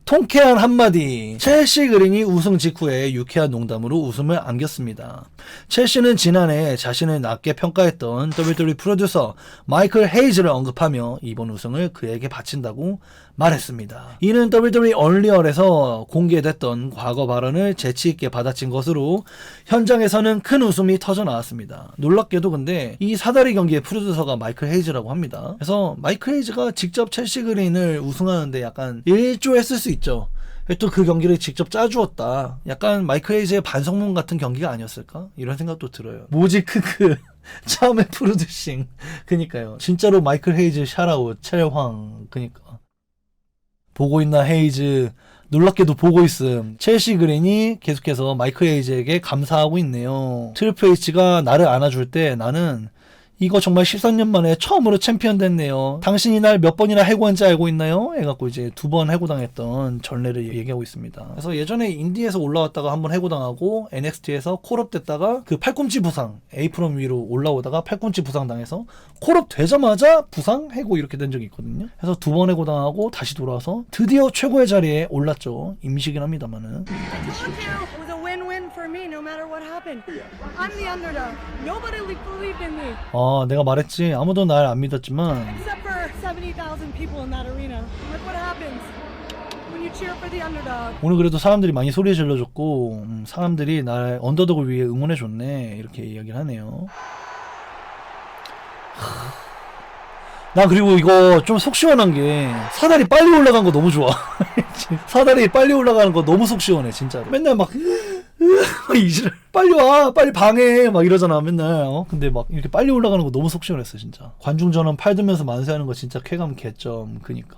통쾌한 한마디. 첼시 그린이 우승 직후에 유쾌한 농담으로 웃음을 안겼습니다. 첼시는 지난해 자신을 낮게 평가했던 WWE 프로듀서 마이클 헤이즈를 언급하며 이번 우승을 그에게 바친다고 말했습니다. 이는 WWE 얼리얼에서 공개됐던 과거 발언을 재치있게 받아친 것으로 현장에서는 큰 웃음이 터져 나왔습니다. 놀랍게도 근데 이 사다리 경기의 프로듀서가 마이클 헤이즈라고 합니다. 그래서 마이클 헤이즈가 직접 첼시 그린을 우승하는데 약간 일조했을 수 있죠. 또 그 경기를 직접 짜주었다. 약간 마이클 헤이즈의 반성문 같은 경기가 아니었을까? 이런 생각도 들어요. 뭐지 크크. 처음에 프로듀싱. 그니까요. 진짜로 마이클 헤이즈 샤라웃 첼황. 그니까. 보고 있나 헤이즈. 놀랍게도 보고 있음. 첼시 그린이 계속해서 마이클 헤이즈에게 감사하고 있네요. 트리플 H가 나를 안아줄 때 나는 이거 정말 13년 만에 처음으로 챔피언 됐네요. 당신이 날 몇 번이나 해고한지 알고 있나요? 해갖고 이제 2번 해고당했던 전례를 얘기하고 있습니다. 그래서 예전에 인디에서 올라왔다가 한번 해고당하고 NXT에서 콜업 됐다가 그 팔꿈치 부상, 에이프럼 위로 올라오다가 팔꿈치 부상 당해서 콜업 되자마자 부상, 해고 이렇게 된 적이 있거든요. 그래서 2번 해고당하고 다시 돌아와서 드디어 최고의 자리에 올랐죠. 임시긴 합니다만은. It was a win-win for me no matter what happened. I'm the underdog. Nobody believed in me. 내가 말했지. 아무도 날 안 믿었지만 Except for 70,000 people in that arena. Look what happens when you cheer for the underdog. 오늘 그래도 사람들이 많이 소리 질러줬고 사람들이 날 언더독을 위해 응원해줬네. 이렇게 이야기를 하네요. 나 그리고 이거 좀 속 시원한 게 사다리 빨리 올라간 거 너무 좋아. 사다리 빨리 올라가는 거 너무 속 시원해 진짜로. 맨날 막 이질 빨리 와 빨리 방해 막 이러잖아 맨날. 근데 막 이렇게 빨리 올라가는 거 너무 속 시원했어 진짜. 관중 전원 팔 들면서 만세하는 거 진짜 쾌감 개점. 그니까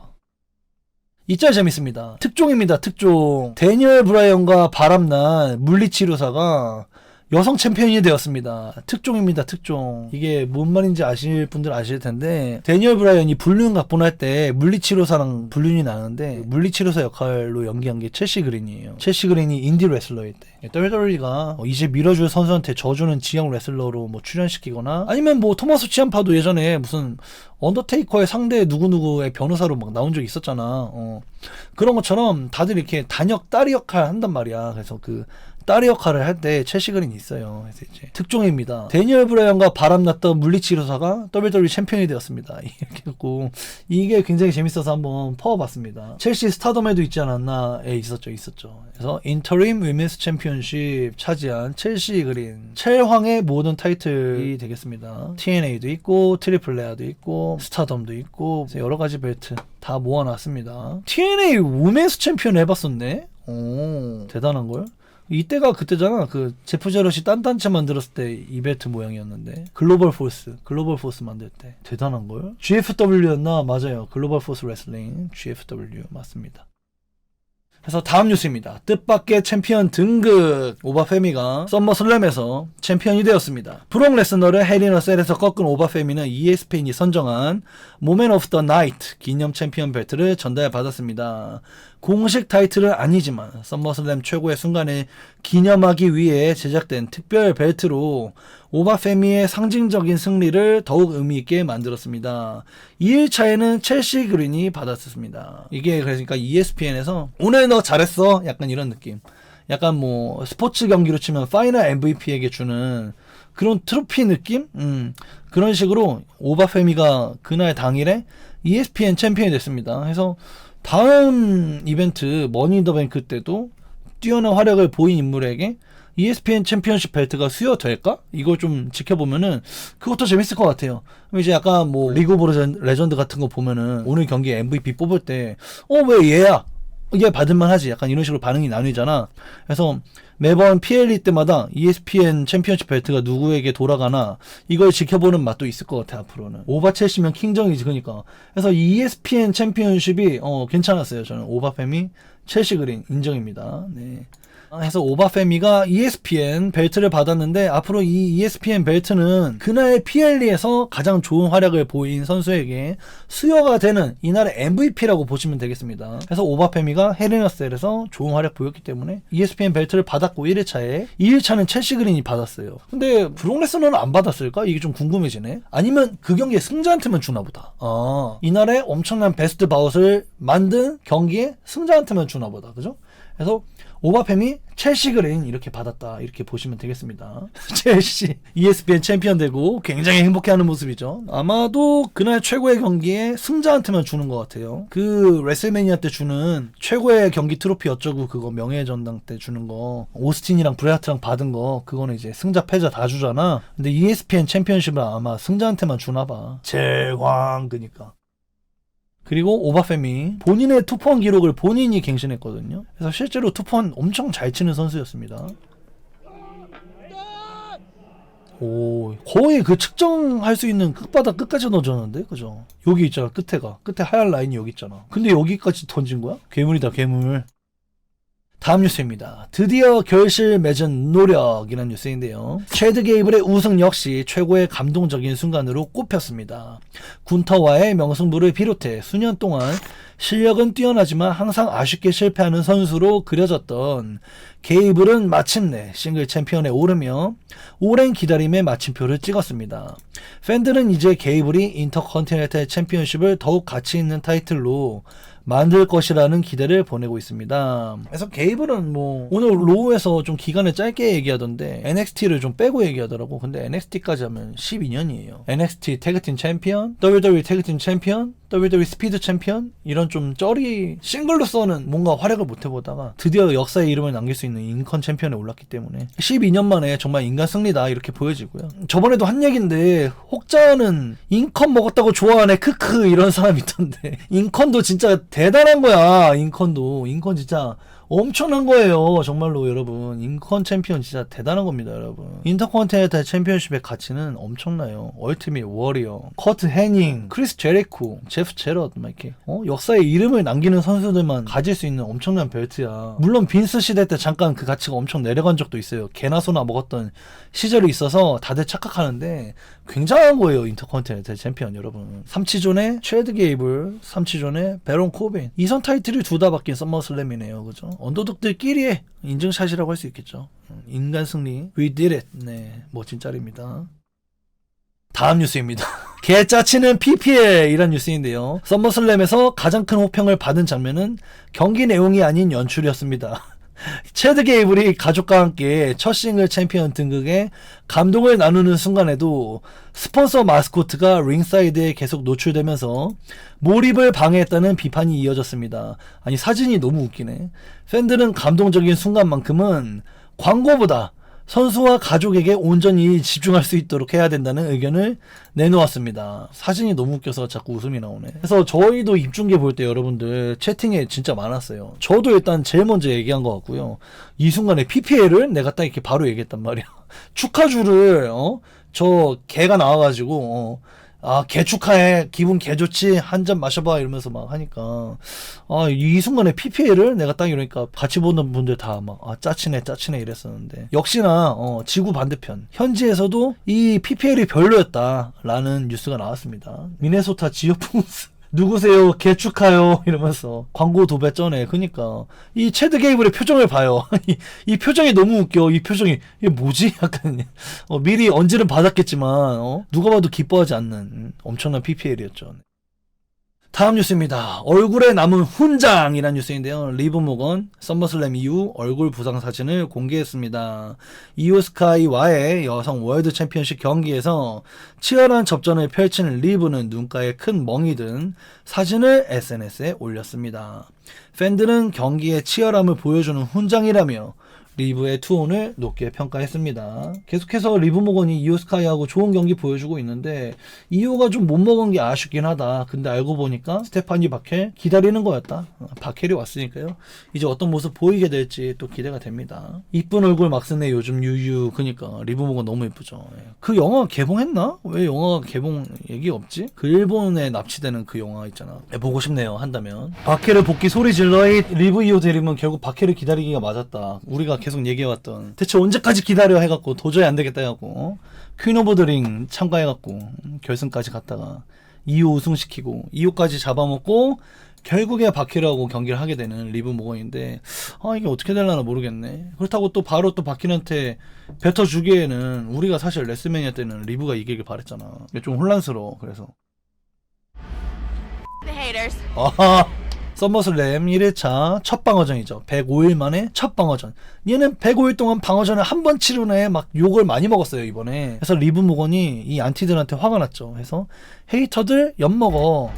이 짤 재밌습니다. 특종입니다. 특종. 데니얼 브라이언과 바람난 물리치료사가 여성 챔피언이 되었습니다. 특종입니다. 특종. 이게 뭔 말인지 아실 분들 아실 텐데 데니얼 브라이언이 불륜 각본할 때 물리치료사랑 불륜이 나는데 물리치료사 역할로 연기한 게 첼시 그린이에요. 첼시 그린이 인디 레슬러일 때 WWE가 이제 밀어줄 선수한테 져주는 지역 레슬러로 뭐 출연시키거나 아니면 뭐 토마스 치암파도 예전에 무슨 언더테이커의 상대 누구누구의 변호사로 막 나온 적이 있었잖아. 그런 것처럼 다들 이렇게 단역 딸이 역할 한단 말이야. 그래서 그 딸의 역할을 할 때 첼시 그린이 있어요. 그래서 이제 특종입니다. 데니얼 브라이언과 바람났던 물리치료사가 WWE 챔피언이 되었습니다. 이렇게 했고 이게 굉장히 재밌어서 한번 퍼와봤습니다. 첼시 스타덤에도 있지 않았나? 있었죠. 그래서 인터림 위men's 챔피언십 차지한 첼시 그린 첼황의 모든 타이틀이 되겠습니다. TNA도 있고 트리플 레아도 있고 스타덤도 있고 여러 가지 벨트 다 모아놨습니다. TNA 위멘스 챔피언 해봤었네. 오 대단한걸? 이때가 그때잖아. 그 제프 제럿이 딴 단체 만들었을 때 이 벨트 모양이었는데 글로벌 포스 만들 때 대단한걸? GFW였나? 맞아요. 글로벌 포스 레슬링 GFW 맞습니다. 그래서 다음 뉴스입니다. 뜻밖의 챔피언 등극. 오바페미가 썸머슬램에서 챔피언이 되었습니다. 브록 레스너를 헬리너셀에서 꺾은 오바페미는 ESPN이 선정한 모멘 오브 더 나이트 기념 챔피언 벨트를 전달받았습니다. 공식 타이틀은 아니지만 썸머슬램 최고의 순간을 기념하기 위해 제작된 특별 벨트로 오바페미의 상징적인 승리를 더욱 의미있게 만들었습니다. 2일차에는 첼시 그린이 받았습니다. 이게 그러니까 ESPN에서 오늘 너 잘했어 약간 이런 느낌, 약간 뭐 스포츠 경기로 치면 파이널 MVP에게 주는 그런 트로피 느낌? 그런 식으로 오바페미가 그날 당일에 ESPN 챔피언이 됐습니다. 그래서 다음 이벤트 머니 인 더 뱅크 때도 뛰어난 활약을 보인 인물에게 ESPN 챔피언십 벨트가 수여될까? 이걸 좀 지켜보면은 그것도 재밌을 것 같아요. 이제 약간 뭐 리그 오브 레전드 같은 거 보면은 오늘 경기 MVP 뽑을 때 왜 얘야? 얘 받을만 하지? 약간 이런 식으로 반응이 나뉘잖아. 그래서 매번 PLE 때마다 ESPN 챔피언십 벨트가 누구에게 돌아가나 이걸 지켜보는 맛도 있을 것 같아 앞으로는. 오바 첼시면 킹정이지 그러니까. 그래서 ESPN 챔피언십이 괜찮았어요. 저는 오바페미 첼시 그린 인정입니다. 네. 해서 오바페미가 ESPN 벨트를 받았는데 앞으로 이 ESPN 벨트는 그날 PLE에서 가장 좋은 활약을 보인 선수에게 수여가 되는 이날의 MVP라고 보시면 되겠습니다. 그래서 오바페미가 헤르네셀에서 좋은 활약 보였기 때문에 ESPN 벨트를 받았고 1일차에 2일차는 첼시 그린이 받았어요. 근데 브록 레스너는 안 받았을까? 이게 좀 궁금해지네. 아니면 그 경기에 승자한테만 주나 보다. 이날에 엄청난 베스트 바웃을 만든 경기에 승자한테만 주나 보다. 그죠? 그래서 오바페미 첼시 그린 이렇게 받았다 이렇게 보시면 되겠습니다. 첼시 ESPN 챔피언 되고 굉장히 행복해하는 모습이죠. 아마도 그날 최고의 경기에 승자한테만 주는 것 같아요. 그 레슬매니아 때 주는 최고의 경기 트로피 어쩌고 그거 명예전당 때 주는 거 오스틴이랑 브레하트랑 받은 거 그거는 이제 승자 패자 다 주잖아. 근데 ESPN 챔피언십은 아마 승자한테만 주나봐. 제광 그니까. 그리고 오바페미 본인의 투폰 기록을 본인이 갱신했거든요. 그래서 실제로 투폰 엄청 잘 치는 선수였습니다. 오, 거의 그 측정할 수 있는 끝바닥 끝까지 넣어줬는데, 그죠? 여기 있잖아, 끝에 하얀 라인이 여기 있잖아. 근데 여기까지 던진 거야? 괴물이다, 괴물. 다음 뉴스입니다. 드디어 결실 맺은 노력이라는 뉴스인데요. 체드 게이블의 우승 역시 최고의 감동적인 순간으로 꼽혔습니다. 군터와의 명승부를 비롯해 수년 동안 실력은 뛰어나지만 항상 아쉽게 실패하는 선수로 그려졌던 게이블은 마침내 싱글 챔피언에 오르며 오랜 기다림의 마침표를 찍었습니다. 팬들은 이제 게이블이 인터컨티넨탈 챔피언십을 더욱 가치 있는 타이틀로 만들 것이라는 기대를 보내고 있습니다. 그래서 게이블은 뭐 오늘 로우에서 좀 기간을 짧게 얘기하던데 NXT를 좀 빼고 얘기하더라고. 근데 NXT까지 하면 12년이에요. NXT 태그팀 챔피언, WWE 태그팀 챔피언, WWE 스피드 챔피언 이런 좀 쩌리 싱글로서는 뭔가 활약을 못 해보다가 드디어 역사의 이름을 남길 수 있는 인컨 챔피언에 올랐기 때문에 12년 만에 정말 인간 승리다 이렇게 보여지고요. 저번에도 한 얘기인데 혹자는 인컨 먹었다고 좋아하네 크크 이런 사람 있던데 인컨도 진짜 대단한 거야. 인컨 진짜 엄청난 거예요. 정말로 여러분 인컨 챔피언 진짜 대단한 겁니다. 여러분 인터컨티넨탈 챔피언십의 가치는 엄청나요. 얼티밋 워리어, 커트 해닝, 크리스 제리코, 제프 제럿 막 이렇게 역사의 이름을 남기는 선수들만 가질 수 있는 엄청난 벨트야. 물론 빈스 시대 때 잠깐 그 가치가 엄청 내려간 적도 있어요. 개나 소나 먹었던 시절이 있어서 다들 착각하는데 굉장한 거예요. 인터컨티넨탈 챔피언 여러분. 3치존의 체드 게이블, 3치존의 베론 코빈 이 선 타이틀이 둘 다 바뀐 서머슬램이네요. 그죠? 언더독들끼리의 인증샷이라고 할 수 있겠죠. 인간 승리 We did it. 네, 멋진 짤입니다. 다음 뉴스입니다. 개짜치는 PPL 이란 뉴스인데요. 서머슬램에서 가장 큰 호평을 받은 장면은 경기 내용이 아닌 연출이었습니다. 체드 게이블이 가족과 함께 첫 싱글 챔피언 등극에 감동을 나누는 순간에도 스폰서 마스코트가 링사이드에 계속 노출되면서 몰입을 방해했다는 비판이 이어졌습니다. 아니 사진이 너무 웃기네. 팬들은 감동적인 순간만큼은 광고보다 선수와 가족에게 온전히 집중할 수 있도록 해야 된다는 의견을 내놓았습니다. 사진이 너무 웃겨서 자꾸 웃음이 나오네. 그래서 저희도 입중계 볼 때 여러분들 채팅에 진짜 많았어요. 저도 일단 제일 먼저 얘기한 것 같고요. 이 순간에 PPL을 내가 딱 이렇게 바로 얘기했단 말이야. 축하주를 저 개가 나와가지고 개 축하해 기분 개 좋지 한 잔 마셔봐 이러면서 막 하니까 이 순간에 PPL을 내가 딱 이러니까 같이 보는 분들 다 막 짜치네 이랬었는데 역시나 지구 반대편 현지에서도 이 PPL이 별로였다라는 뉴스가 나왔습니다. 미네소타 지오풍스 누구세요? 개축하요 이러면서 광고 도배 전에. 그니까 이 체드 게이블의 표정을 봐요. 이 표정이 너무 웃겨. 이 표정이 이게 뭐지? 약간 미리 언지는 받았겠지만 누가 봐도 기뻐하지 않는 엄청난 PPL이었죠. 다음 뉴스입니다. 얼굴에 남은 훈장이라는 뉴스인데요. 리브 모건 썸머슬램 이후 얼굴 부상 사진을 공개했습니다. 이오 스카이와의 여성 월드 챔피언십 경기에서 치열한 접전을 펼치는 리브는 눈가에 큰 멍이 든 사진을 SNS에 올렸습니다. 팬들은 경기의 치열함을 보여주는 훈장이라며 리브의 투혼을 높게 평가했습니다. 계속해서 리브 모건이 이오 스카이하고 좋은 경기 보여주고 있는데 이오가 좀 못 먹은 게 아쉽긴 하다. 근데 알고 보니까 스테파니 바켈 기다리는 거였다. 바켈이 왔으니까요. 이제 어떤 모습 보이게 될지 또 기대가 됩니다. 이쁜 얼굴 막 쓰네 요즘 유유. 그니까 리브 모건 너무 예쁘죠. 그 영화 개봉했나? 왜 영화가 개봉 얘기 없지? 그 일본에 납치되는 그 영화 있잖아. 보고 싶네요. 한다면. 바켈을 복귀 소리 질러. 리브 이오 대리면 결국 바켈을 기다리기가 맞았다. 우리가 계속 얘기해왔던 대체 언제까지 기다려 해갖고 도저히 안되겠다 해갖고 퀸 오브 더 링 참가해갖고 결승까지 갔다가 2호 우승시키고 2호까지 잡아먹고 결국에 바퀴라고 경기를 하게 되는 리브 모건인데 이게 어떻게 되려나 모르겠네. 그렇다고 또 바로 또 바퀴한테 뱉어주기에는 우리가 사실 레슬매니아 때는 리브가 이기길 바랬잖아. 이게 좀 혼란스러워. 그래서 썸머슬램 1회차 첫 방어전이죠. 105일 만에 첫 방어전. 얘는 105일 동안 방어전을 한 번 치른 후에 막 욕을 많이 먹었어요 이번에. 그래서 리브 모건이 이 안티들한테 화가 났죠. 그래서 헤이터들 엿먹어.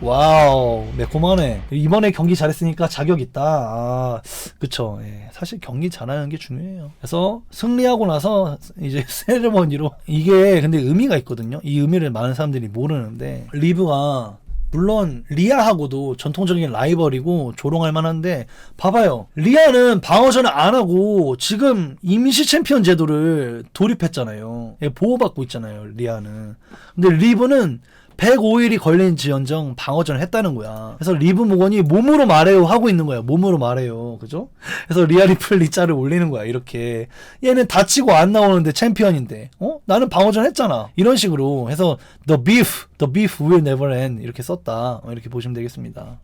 와우 매콤하네. 이번에 경기 잘했으니까 자격 있다. 그쵸. 사실 경기 잘하는 게 중요해요. 그래서 승리하고 나서 이제 세레머니로 이게 근데 의미가 있거든요. 이 의미를 많은 사람들이 모르는데 리브가 물론 리아하고도 전통적인 라이벌이고 조롱할 만한데 봐봐요. 리아는 방어전을 안 하고 지금 임시 챔피언 제도를 도입했잖아요. 보호받고 있잖아요. 리아는. 근데 리브는 105일이 걸린지언정 방어전을 했다는 거야. 그래서 리브 모건이 몸으로 말해요 하고 있는 거야. 몸으로 말해요. 그죠? 그래서 리아 리플리 짤을 올리는 거야. 이렇게. 얘는 다치고 안 나오는데 챔피언인데 나는 방어전 했잖아. 이런 식으로 해서 The beef will never end 이렇게 썼다. 이렇게 보시면 되겠습니다.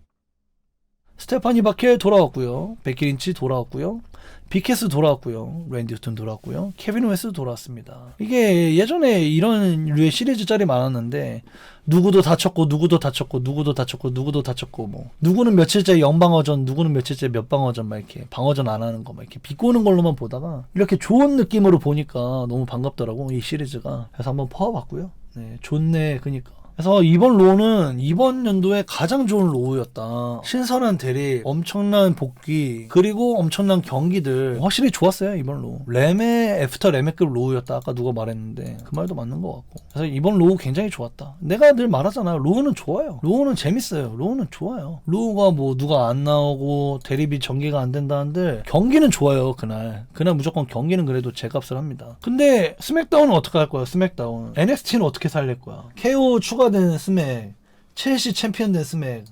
스테파니 바켈 돌아왔고요. 베키 린치 돌아왔고요. 비케스 돌아왔고요. 랜디 후튼 돌아왔고요. 케빈 웨스 돌아왔습니다. 이게 예전에 이런 류의 시리즈 짤이 많았는데 누구도 다쳤고 누구도 다쳤고 누구도 다쳤고 누구도 다쳤고 뭐 누구는 며칠째 영방어전 누구는 며칠째 몇방어전 막 이렇게 방어전 안 하는 거 막 이렇게 비꼬는 걸로만 보다가 이렇게 좋은 느낌으로 보니까 너무 반갑더라고 이 시리즈가. 그래서 한번 퍼와봤고요. 네, 좋네. 그니까 그래서 이번 로우는 이번 연도에 가장 좋은 로우였다. 신선한 대리, 엄청난 복귀, 그리고 엄청난 경기들 확실히 좋았어요 이번 로우. 램의 애프터 램의급 로우였다. 아까 누가 말했는데 그 말도 맞는 것 같고. 그래서 이번 로우 굉장히 좋았다. 내가 늘 말하잖아. 로우는 좋아요. 로우는 재밌어요. 로우는 좋아요. 로우가 뭐 누가 안 나오고 대립이 전개가 안 된다는데 경기는 좋아요. 그날 무조건 경기는 그래도 제값을 합니다. 근데 스맥다운은 어떻게 할 거야? 스맥다운 NXT는 어떻게 살릴 거야? KO 추가된 스맥, 첼시 챔피언 된 스맥,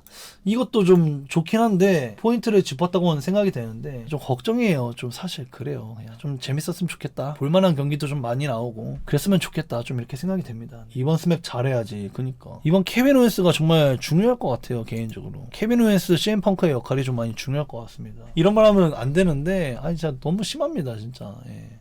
이것도 좀 좋긴 한데 포인트를 짚었다고는 생각이 되는데 좀 걱정이에요. 좀 사실 그래요. 그냥 좀 재밌었으면 좋겠다. 볼만한 경기도 좀 많이 나오고 그랬으면 좋겠다. 좀 이렇게 생각이 됩니다. 이번 스맥 잘해야지. 그니까 이번 케빈 오웬스가 정말 중요할 것 같아요. 개인적으로 케빈 오웬스 CM 펑크의 역할이 좀 많이 중요할 것 같습니다. 이런 말 하면 안 되는데 진짜 너무 심합니다 진짜.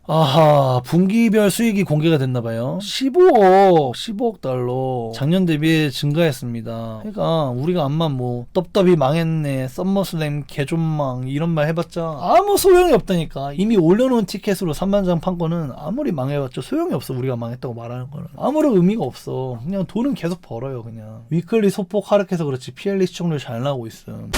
아하, 분기별 수익이 공개가 됐나봐요. 15억 달러 작년 대비에 증가했습니다. 그러니까 우리가 암만 뭐 떡더비 망했네, 썸머슬램 개존망 이런 말 해봤자 아무 소용이 없다니까. 이미 올려놓은 티켓으로 3만 장 판 거는 아무리 망해봤자 소용이 없어. 우리가 망했다고 말하는 거는 아무런 의미가 없어. 그냥 돈은 계속 벌어요. 그냥 위클리 소폭 하락해서 그렇지 PLE 시청률 잘 나오고 있음.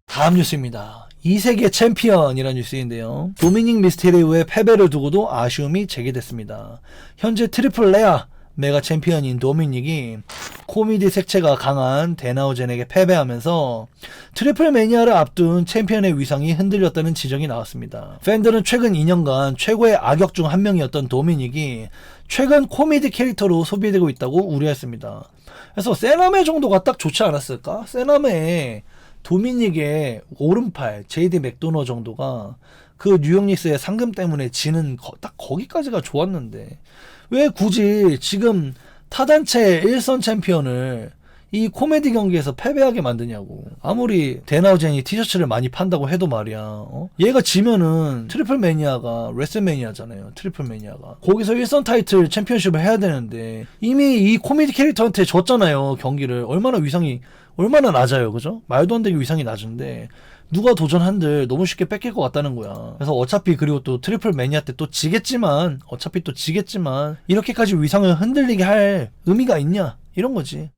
다음 뉴스입니다. 이 세계 챔피언이라는 뉴스인데요. 도미닉 미스테리오의 패배를 두고도 아쉬움이 제기됐습니다. 현재 트리플 레아 메가 챔피언인 도미닉이 코미디 색채가 강한 데나우젠에게 패배하면서 트리플 매니아를 앞둔 챔피언의 위상이 흔들렸다는 지적이 나왔습니다. 팬들은 최근 2년간 최고의 악역 중 한 명이었던 도미닉이 최근 코미디 캐릭터로 소비되고 있다고 우려했습니다. 그래서 세나메 정도가 딱 좋지 않았을까? 세나메에 도미닉의 오른팔 JD 맥도너 정도가 그 뉴욕 닉스의 상금 때문에 지는 딱 거기까지가 좋았는데 왜 굳이 지금 타단체 1선 챔피언을 이 코미디 경기에서 패배하게 만드냐고. 아무리 데나우젠이 티셔츠를 많이 판다고 해도 말이야. 얘가 지면은 트리플 매니아가 레슬매니아잖아요. 트리플 매니아가. 거기서 1선 타이틀 챔피언십을 해야 되는데 이미 이 코미디 캐릭터한테 졌잖아요. 경기를. 얼마나 낮아요. 그죠? 말도 안 되게 위상이 낮은데 누가 도전한들 너무 쉽게 뺏길 것 같다는 거야. 그래서 어차피 그리고 또 트리플 매니아 때 또 지겠지만 이렇게까지 위상을 흔들리게 할 의미가 있냐? 이런 거지.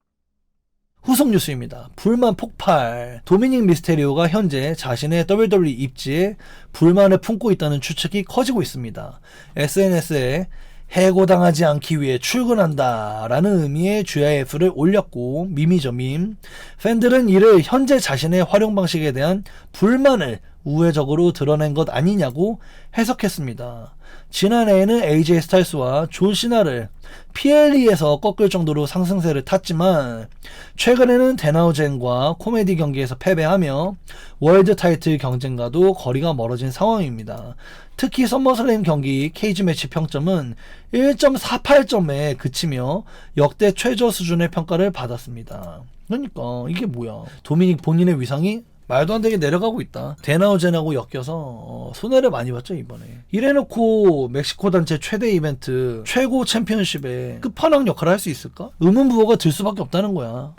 후속 뉴스입니다. 불만 폭발. 도미닉 미스테리오가 현재 자신의 WWE 입지에 불만을 품고 있다는 추측이 커지고 있습니다. SNS에 해고당하지 않기 위해 출근한다 라는 의미의 GIF를 올렸고, 밈이죠, 밈. 팬들은 이를 현재 자신의 활용 방식에 대한 불만을 우회적으로 드러낸 것 아니냐고 해석했습니다. 지난해에는 AJ 스타일스와 존 시나를 PLE에서 꺾을 정도로 상승세를 탔지만 최근에는 데나우젠과 코미디 경기에서 패배하며 월드 타이틀 경쟁과도 거리가 멀어진 상황입니다. 특히 썸머슬램 경기 케이지 매치 평점은 1.48점에 그치며 역대 최저 수준의 평가를 받았습니다. 그러니까 이게 뭐야. 도미닉 본인의 위상이 말도 안 되게 내려가고 있다. 데나우젠하고 엮여서 손해를 많이 봤죠 이번에. 이래놓고 멕시코 단체 최대 이벤트 최고 챔피언십에 끝판왕 역할을 할 수 있을까? 의문부호가 들 수밖에 없다는 거야.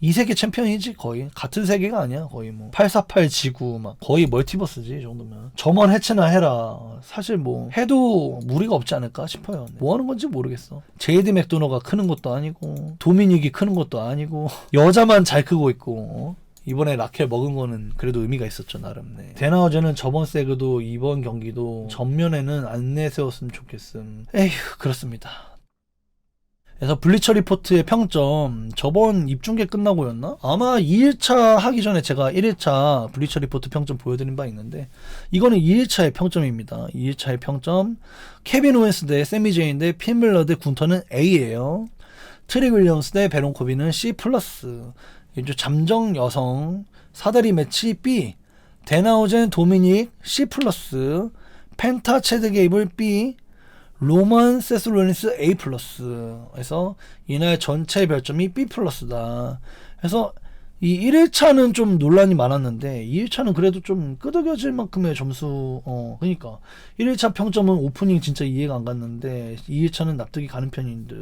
이 세계 챔피언이지 거의. 같은 세계가 아니야 거의. 뭐 848 지구 막 거의 멀티버스지 이 정도면. 점원 해체나 해라. 사실 뭐 해도 무리가 없지 않을까 싶어요. 뭐 하는 건지 모르겠어. 제이드 맥도너가 크는 것도 아니고 도미닉이 크는 것도 아니고 여자만 잘 크고 있고. 이번에 라켈 먹은 거는 그래도 의미가 있었죠 나름. 네. 데나우젠은 저번 세그도 이번 경기도 전면에는 안 내세웠으면 좋겠음. 에휴 그렇습니다. 그래서 블리처 리포트의 평점 저번 입중계 끝나고였나? 아마 2일차 하기 전에 제가 1일차 블리처 리포트 평점 보여드린 바 있는데 이거는 2일차의 평점입니다. 2일차의 평점 케빈 오웬스 대 세미 제인 대 핀 벨러 대 군터는 A예요. 트릭 윌리엄스 대 베론 코비는 C+. 이제 잠정 여성 사다리 매치 B, 데나우젠 도미닉 C+, 펜타 체드 게이블 B, 로만 세스로니스 A+. 그래서 이날 전체 별점이 B+다. 그래서 이 1일차는 좀 논란이 많았는데 2일차는 그래도 좀 끄덕여질 만큼의 점수. 그러니까 1일차 평점은 오프닝 진짜 이해가 안 갔는데 2일차는 납득이 가는 편인데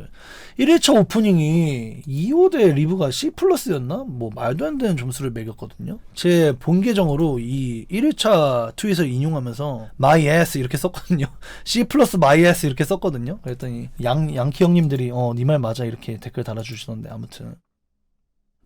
1일차 오프닝이 2호 대 리브가 C+였나? 뭐 말도 안 되는 점수를 매겼거든요. 제 본 계정으로 이 1일차 트윗을 인용하면서 my ass 이렇게 썼거든요. C+ my ass 이렇게 썼거든요. 그랬더니 양키 형님들이 니 말 맞아 이렇게 댓글 달아주시던데. 아무튼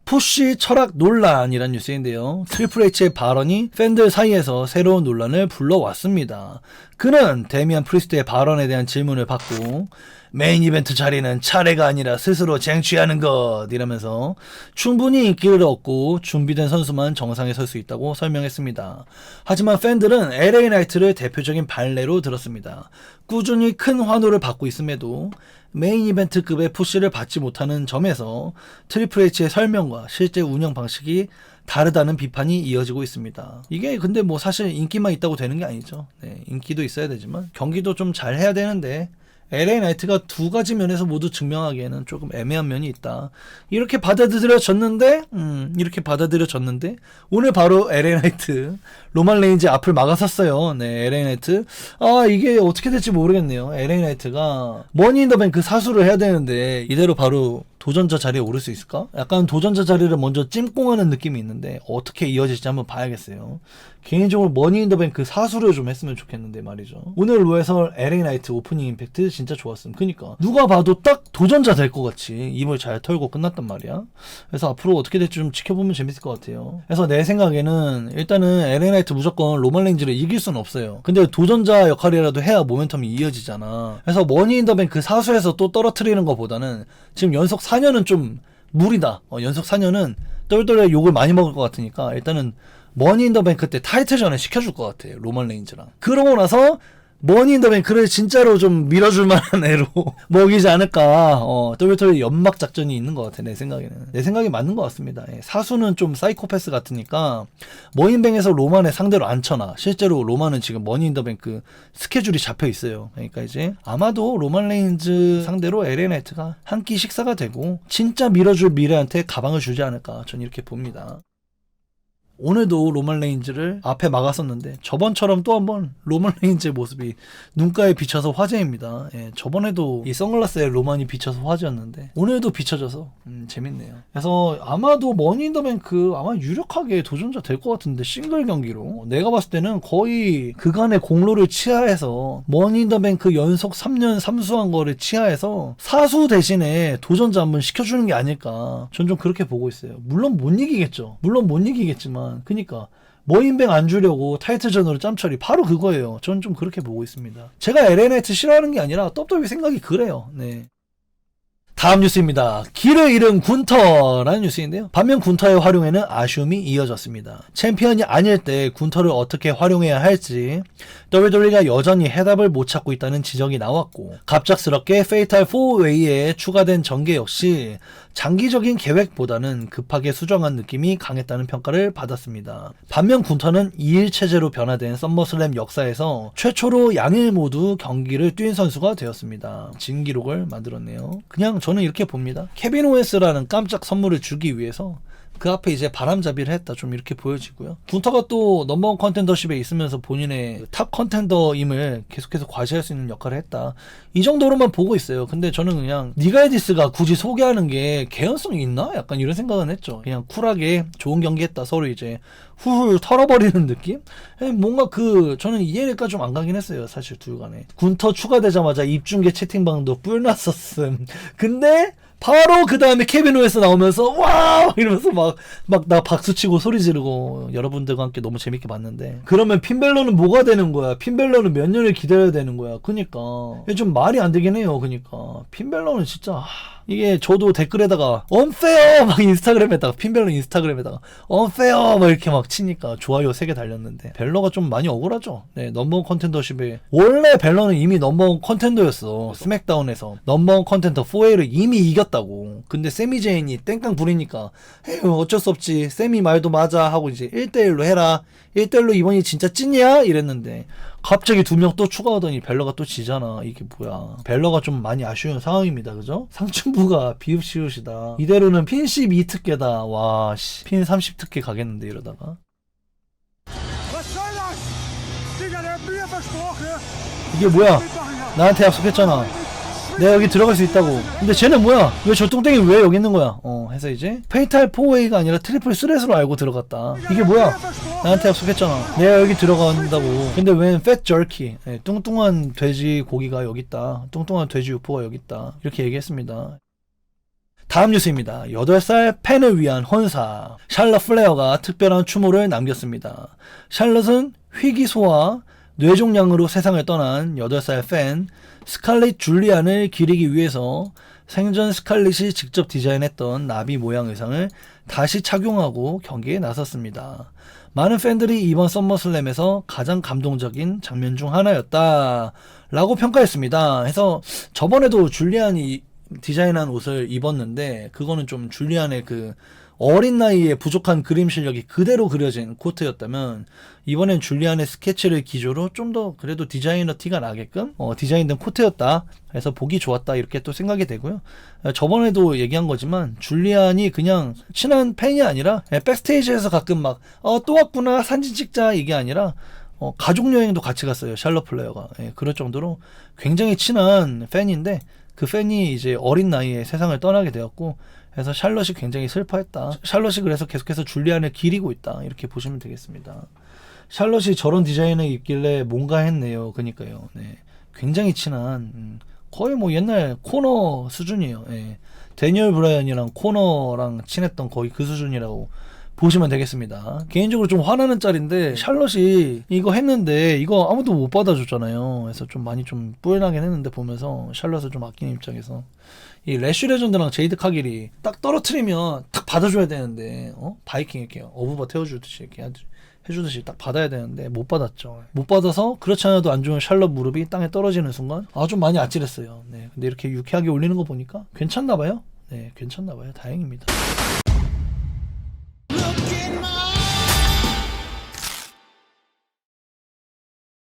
푸시 철학 논란이란 뉴스인데요. 트리플 H의 발언이 팬들 사이에서 새로운 논란을 불러왔습니다. 그는 데미안 프리스트의 발언에 대한 질문을 받고 메인 이벤트 자리는 차례가 아니라 스스로 쟁취하는 것 이라면서 충분히 인기를 얻고 준비된 선수만 정상에 설 수 있다고 설명했습니다. 하지만 팬들은 LA 나이트를 대표적인 발레로 들었습니다. 꾸준히 큰 환호를 받고 있음에도 메인 이벤트급의 푸시를 받지 못하는 점에서 트리플 H의 설명과 실제 운영 방식이 다르다는 비판이 이어지고 있습니다. 이게 근데 뭐 사실 인기만 있다고 되는 게 아니죠. 네, 인기도 있어야 되지만 경기도 좀 잘 해야 되는데 LA 나이트가 두 가지 면에서 모두 증명하기에는 조금 애매한 면이 있다. 이렇게 받아들여졌는데 오늘 바로 LA 나이트 로만 레인지 앞을 막아섰어요. 네, LA 나이트. 이게 어떻게 될지 모르겠네요. LA 나이트가 머니 인 더 뱅크 사수를 해야 되는데 이대로 바로 도전자 자리에 오를 수 있을까? 약간 도전자 자리를 먼저 찜꽁하는 느낌이 있는데 어떻게 이어질지 한번 봐야겠어요. 개인적으로 머니 인 더 뱅크 사수를 좀 했으면 좋겠는데 말이죠. 오늘 로에서 LA 나이트 오프닝 임팩트 진짜 좋았음. 그니까 누가 봐도 딱 도전자 될 것 같이 입을 잘 털고 끝났단 말이야. 그래서 앞으로 어떻게 될지 좀 지켜보면 재밌을 것 같아요. 그래서 내 생각에는 일단은 LA 나이트 무조건 로만 레인지를 이길 수는 없어요. 근데 도전자 역할이라도 해야 모멘텀이 이어지잖아. 그래서 머니 인 더 뱅크 사수에서 또 떨어뜨리는 것보다는 지금 연속 4년은 좀 무리다. 연속 4년은 똘똘에 욕을 많이 먹을 것 같으니까 일단은 머니 인 더 뱅크 때 타이틀전을 시켜줄 것 같아. 로만 레인즈랑. 그러고 나서 머니 인 더 뱅크를 진짜로 좀 밀어줄 만한 애로 먹이지 않을까. WWE 연막 작전이 있는 것 같아, 내 생각에는. 내 생각이 맞는 것 같습니다. 예, 사수는 좀 사이코패스 같으니까 머니인뱅에서 로만의 상대로 안 쳐놔. 실제로 로만은 지금 머니 인 더 뱅크 스케줄이 잡혀 있어요. 그러니까 이제 아마도 로만 레인즈 상대로 LA 나이트가 한 끼 식사가 되고 진짜 밀어줄 미래한테 가방을 주지 않을까. 전 이렇게 봅니다. 오늘도 로만 레인즈를 앞에 막았었는데 저번처럼 또 한번 로만 레인즈의 모습이 눈가에 비쳐서 화제입니다. 예, 저번에도 이 선글라스에 로만이 비쳐서 화제였는데 오늘도 비춰져서 재밌네요. 그래서 아마도 머니 인 더 뱅크 아마 유력하게 도전자 될 것 같은데, 싱글 경기로 내가 봤을 때는 거의 그간의 공로를 치하해서 머니 인 더 뱅크 연속 3년 3수한 거를 치하해서 사수 대신에 도전자 한번 시켜주는 게 아닐까. 전 좀 그렇게 보고 있어요. 물론 못 이기겠죠. 물론 못 이기겠지만 그니까 머니인뱅 안 주려고 타이틀전으로 짬처리 바로 그거예요. 전 좀 그렇게 보고 있습니다. 제가 LA 나이트 싫어하는 게 아니라 WWE 생각이 그래요. 네. 다음 뉴스입니다. 길을 잃은 군터라는 뉴스인데요. 반면 군터의 활용에는 아쉬움이 이어졌습니다. 챔피언이 아닐 때 군터를 어떻게 활용해야 할지 WWE가 여전히 해답을 못 찾고 있다는 지적이 나왔고, 갑작스럽게 페이탈 4웨이에 추가된 전개 역시 장기적인 계획보다는 급하게 수정한 느낌이 강했다는 평가를 받았습니다. 반면 군터는 2일 체제로 변화된 썸머슬램 역사에서 최초로 양일 모두 경기를 뛴 선수가 되었습니다. 진기록을 만들었네요. 그냥 저는 이렇게 봅니다. 케빈 오웬스라는 깜짝 선물을 주기 위해서 그 앞에 이제 바람잡이를 했다, 좀 이렇게 보여지고요. 군터가 또 넘버원 컨텐더십에 있으면서 본인의 탑 컨텐더임을 계속해서 과시할 수 있는 역할을 했다, 이 정도로만 보고 있어요. 근데 저는 그냥 니가에디스가 굳이 소개하는 게 개연성이 있나? 약간 이런 생각은 했죠. 그냥 쿨하게 좋은 경기 했다, 서로 이제 훌훌 털어버리는 느낌? 뭔가 저는 이해가 좀 안 가긴 했어요, 사실 둘 간에. 군터 추가되자마자 입중계 채팅방도 뿔났었음. 근데 바로 그 다음에 케빈 오웬스 나오면서 와 이러면서 막 나 박수치고 소리 지르고 여러분들과 함께 너무 재밌게 봤는데, 그러면 핀벨러는 뭐가 되는 거야? 핀벨러는 몇 년을 기다려야 되는 거야? 그니까 좀 말이 안 되긴 해요. 그니까 핀벨러는 진짜 이게 저도 댓글에다가 unfair 막 인스타그램에다가 핀벨러 인스타그램에다가 unfair 막 이렇게 막 치니까 좋아요 3개 달렸는데, 벨러가 좀 많이 억울하죠. 네, 넘버원 컨텐더십에 원래 벨러는 이미 넘버원 컨텐더였어. 스맥다운에서 넘버원 컨텐더 4A를 이미 이겼다고. 근데 세미 제인이 땡깡 부리니까 에휴 어쩔 수 없지, 세미 말도 맞아 하고 이제 1대1로 해라, 1대1로 이번이 진짜 찐이야 이랬는데 갑자기 2명 또 추가하더니 벨러가 또 지잖아. 이게 뭐야. 벨러가 좀 많이 아쉬운 상황입니다. 그죠? 상춘부가 비읍시옷이다. 이대로는 핀 12특계다. 와, 씨. 핀 30특계 가겠는데 이러다가. 이게 뭐야. 나한테 약속했잖아. 내가 여기 들어갈 수 있다고. 근데 쟤는 뭐야? 왜 저 뚱땡이 왜 여기 있는 거야? 해서 이제 페이탈 4웨이가 아니라 트리플 스렛으로 알고 들어갔다. 이게 뭐야? 나한테 약속했잖아. 내가 여기 들어간다고. 근데 웬 팻 저키, 뚱뚱한 돼지 고기가 여기 있다. 뚱뚱한 돼지 유포가 여기 있다. 이렇게 얘기했습니다. 다음 뉴스입니다. 8살 팬을 위한 헌사. 샬럿 플레어가 특별한 추모를 남겼습니다. 샬럿은 희귀소와 뇌종양으로 세상을 떠난 8살 팬 스칼렛 줄리안을 기리기 위해서 생전 스칼렛이 직접 디자인했던 나비 모양 의상을 다시 착용하고 경기에 나섰습니다. 많은 팬들이 이번 썸머슬램에서 가장 감동적인 장면 중 하나였다 라고 평가했습니다. 해서 저번에도 줄리안이 디자인한 옷을 입었는데 그거는 좀 줄리안의 그 어린 나이에 부족한 그림 실력이 그대로 그려진 코트였다면, 이번엔 줄리안의 스케치를 기조로 좀 더 그래도 디자이너 티가 나게끔 디자인된 코트였다. 그래서 보기 좋았다 이렇게 또 생각이 되고요. 저번에도 얘기한 거지만 줄리안이 그냥 친한 팬이 아니라 백스테이지에서 가끔 막 또 왔구나 사진 찍자 이게 아니라 가족여행도 같이 갔어요. 샬럿 플레어가. 그럴 정도로 굉장히 친한 팬인데 그 팬이 이제 어린 나이에 세상을 떠나게 되었고, 그래서 샬럿이 굉장히 슬퍼했다. 샬럿이 그래서 계속해서 줄리안을 기리고 있다 이렇게 보시면 되겠습니다. 샬럿이 저런 디자인을 입길래 뭔가 했네요. 그니까요. 네. 굉장히 친한 거의 뭐 옛날 코너 수준이에요. 데니얼 브라이언이랑 코너랑 친했던 거의 그 수준이라고 보시면 되겠습니다. 개인적으로 좀 화나는 짤인데 샬럿이 이거 했는데 이거 아무도 못 받아줬잖아요. 그래서 좀 많이 좀 뿌연하긴 했는데 보면서 샬럿을 좀 아끼는 입장에서 이 래쉬 레전드랑 제이드 카길이 딱 떨어뜨리면 딱 받아줘야 되는데 바이킹 이렇게 어부바 태워주듯이 이렇게 해주듯이 딱 받아야 되는데 못 받았죠. 못 받아서 그렇지 않아도 안 좋은 샬럿 무릎이 땅에 떨어지는 순간 좀 많이 아찔했어요. 네, 근데 이렇게 유쾌하게 올리는 거 보니까 괜찮나 봐요. 네, 괜찮나 봐요. 다행입니다.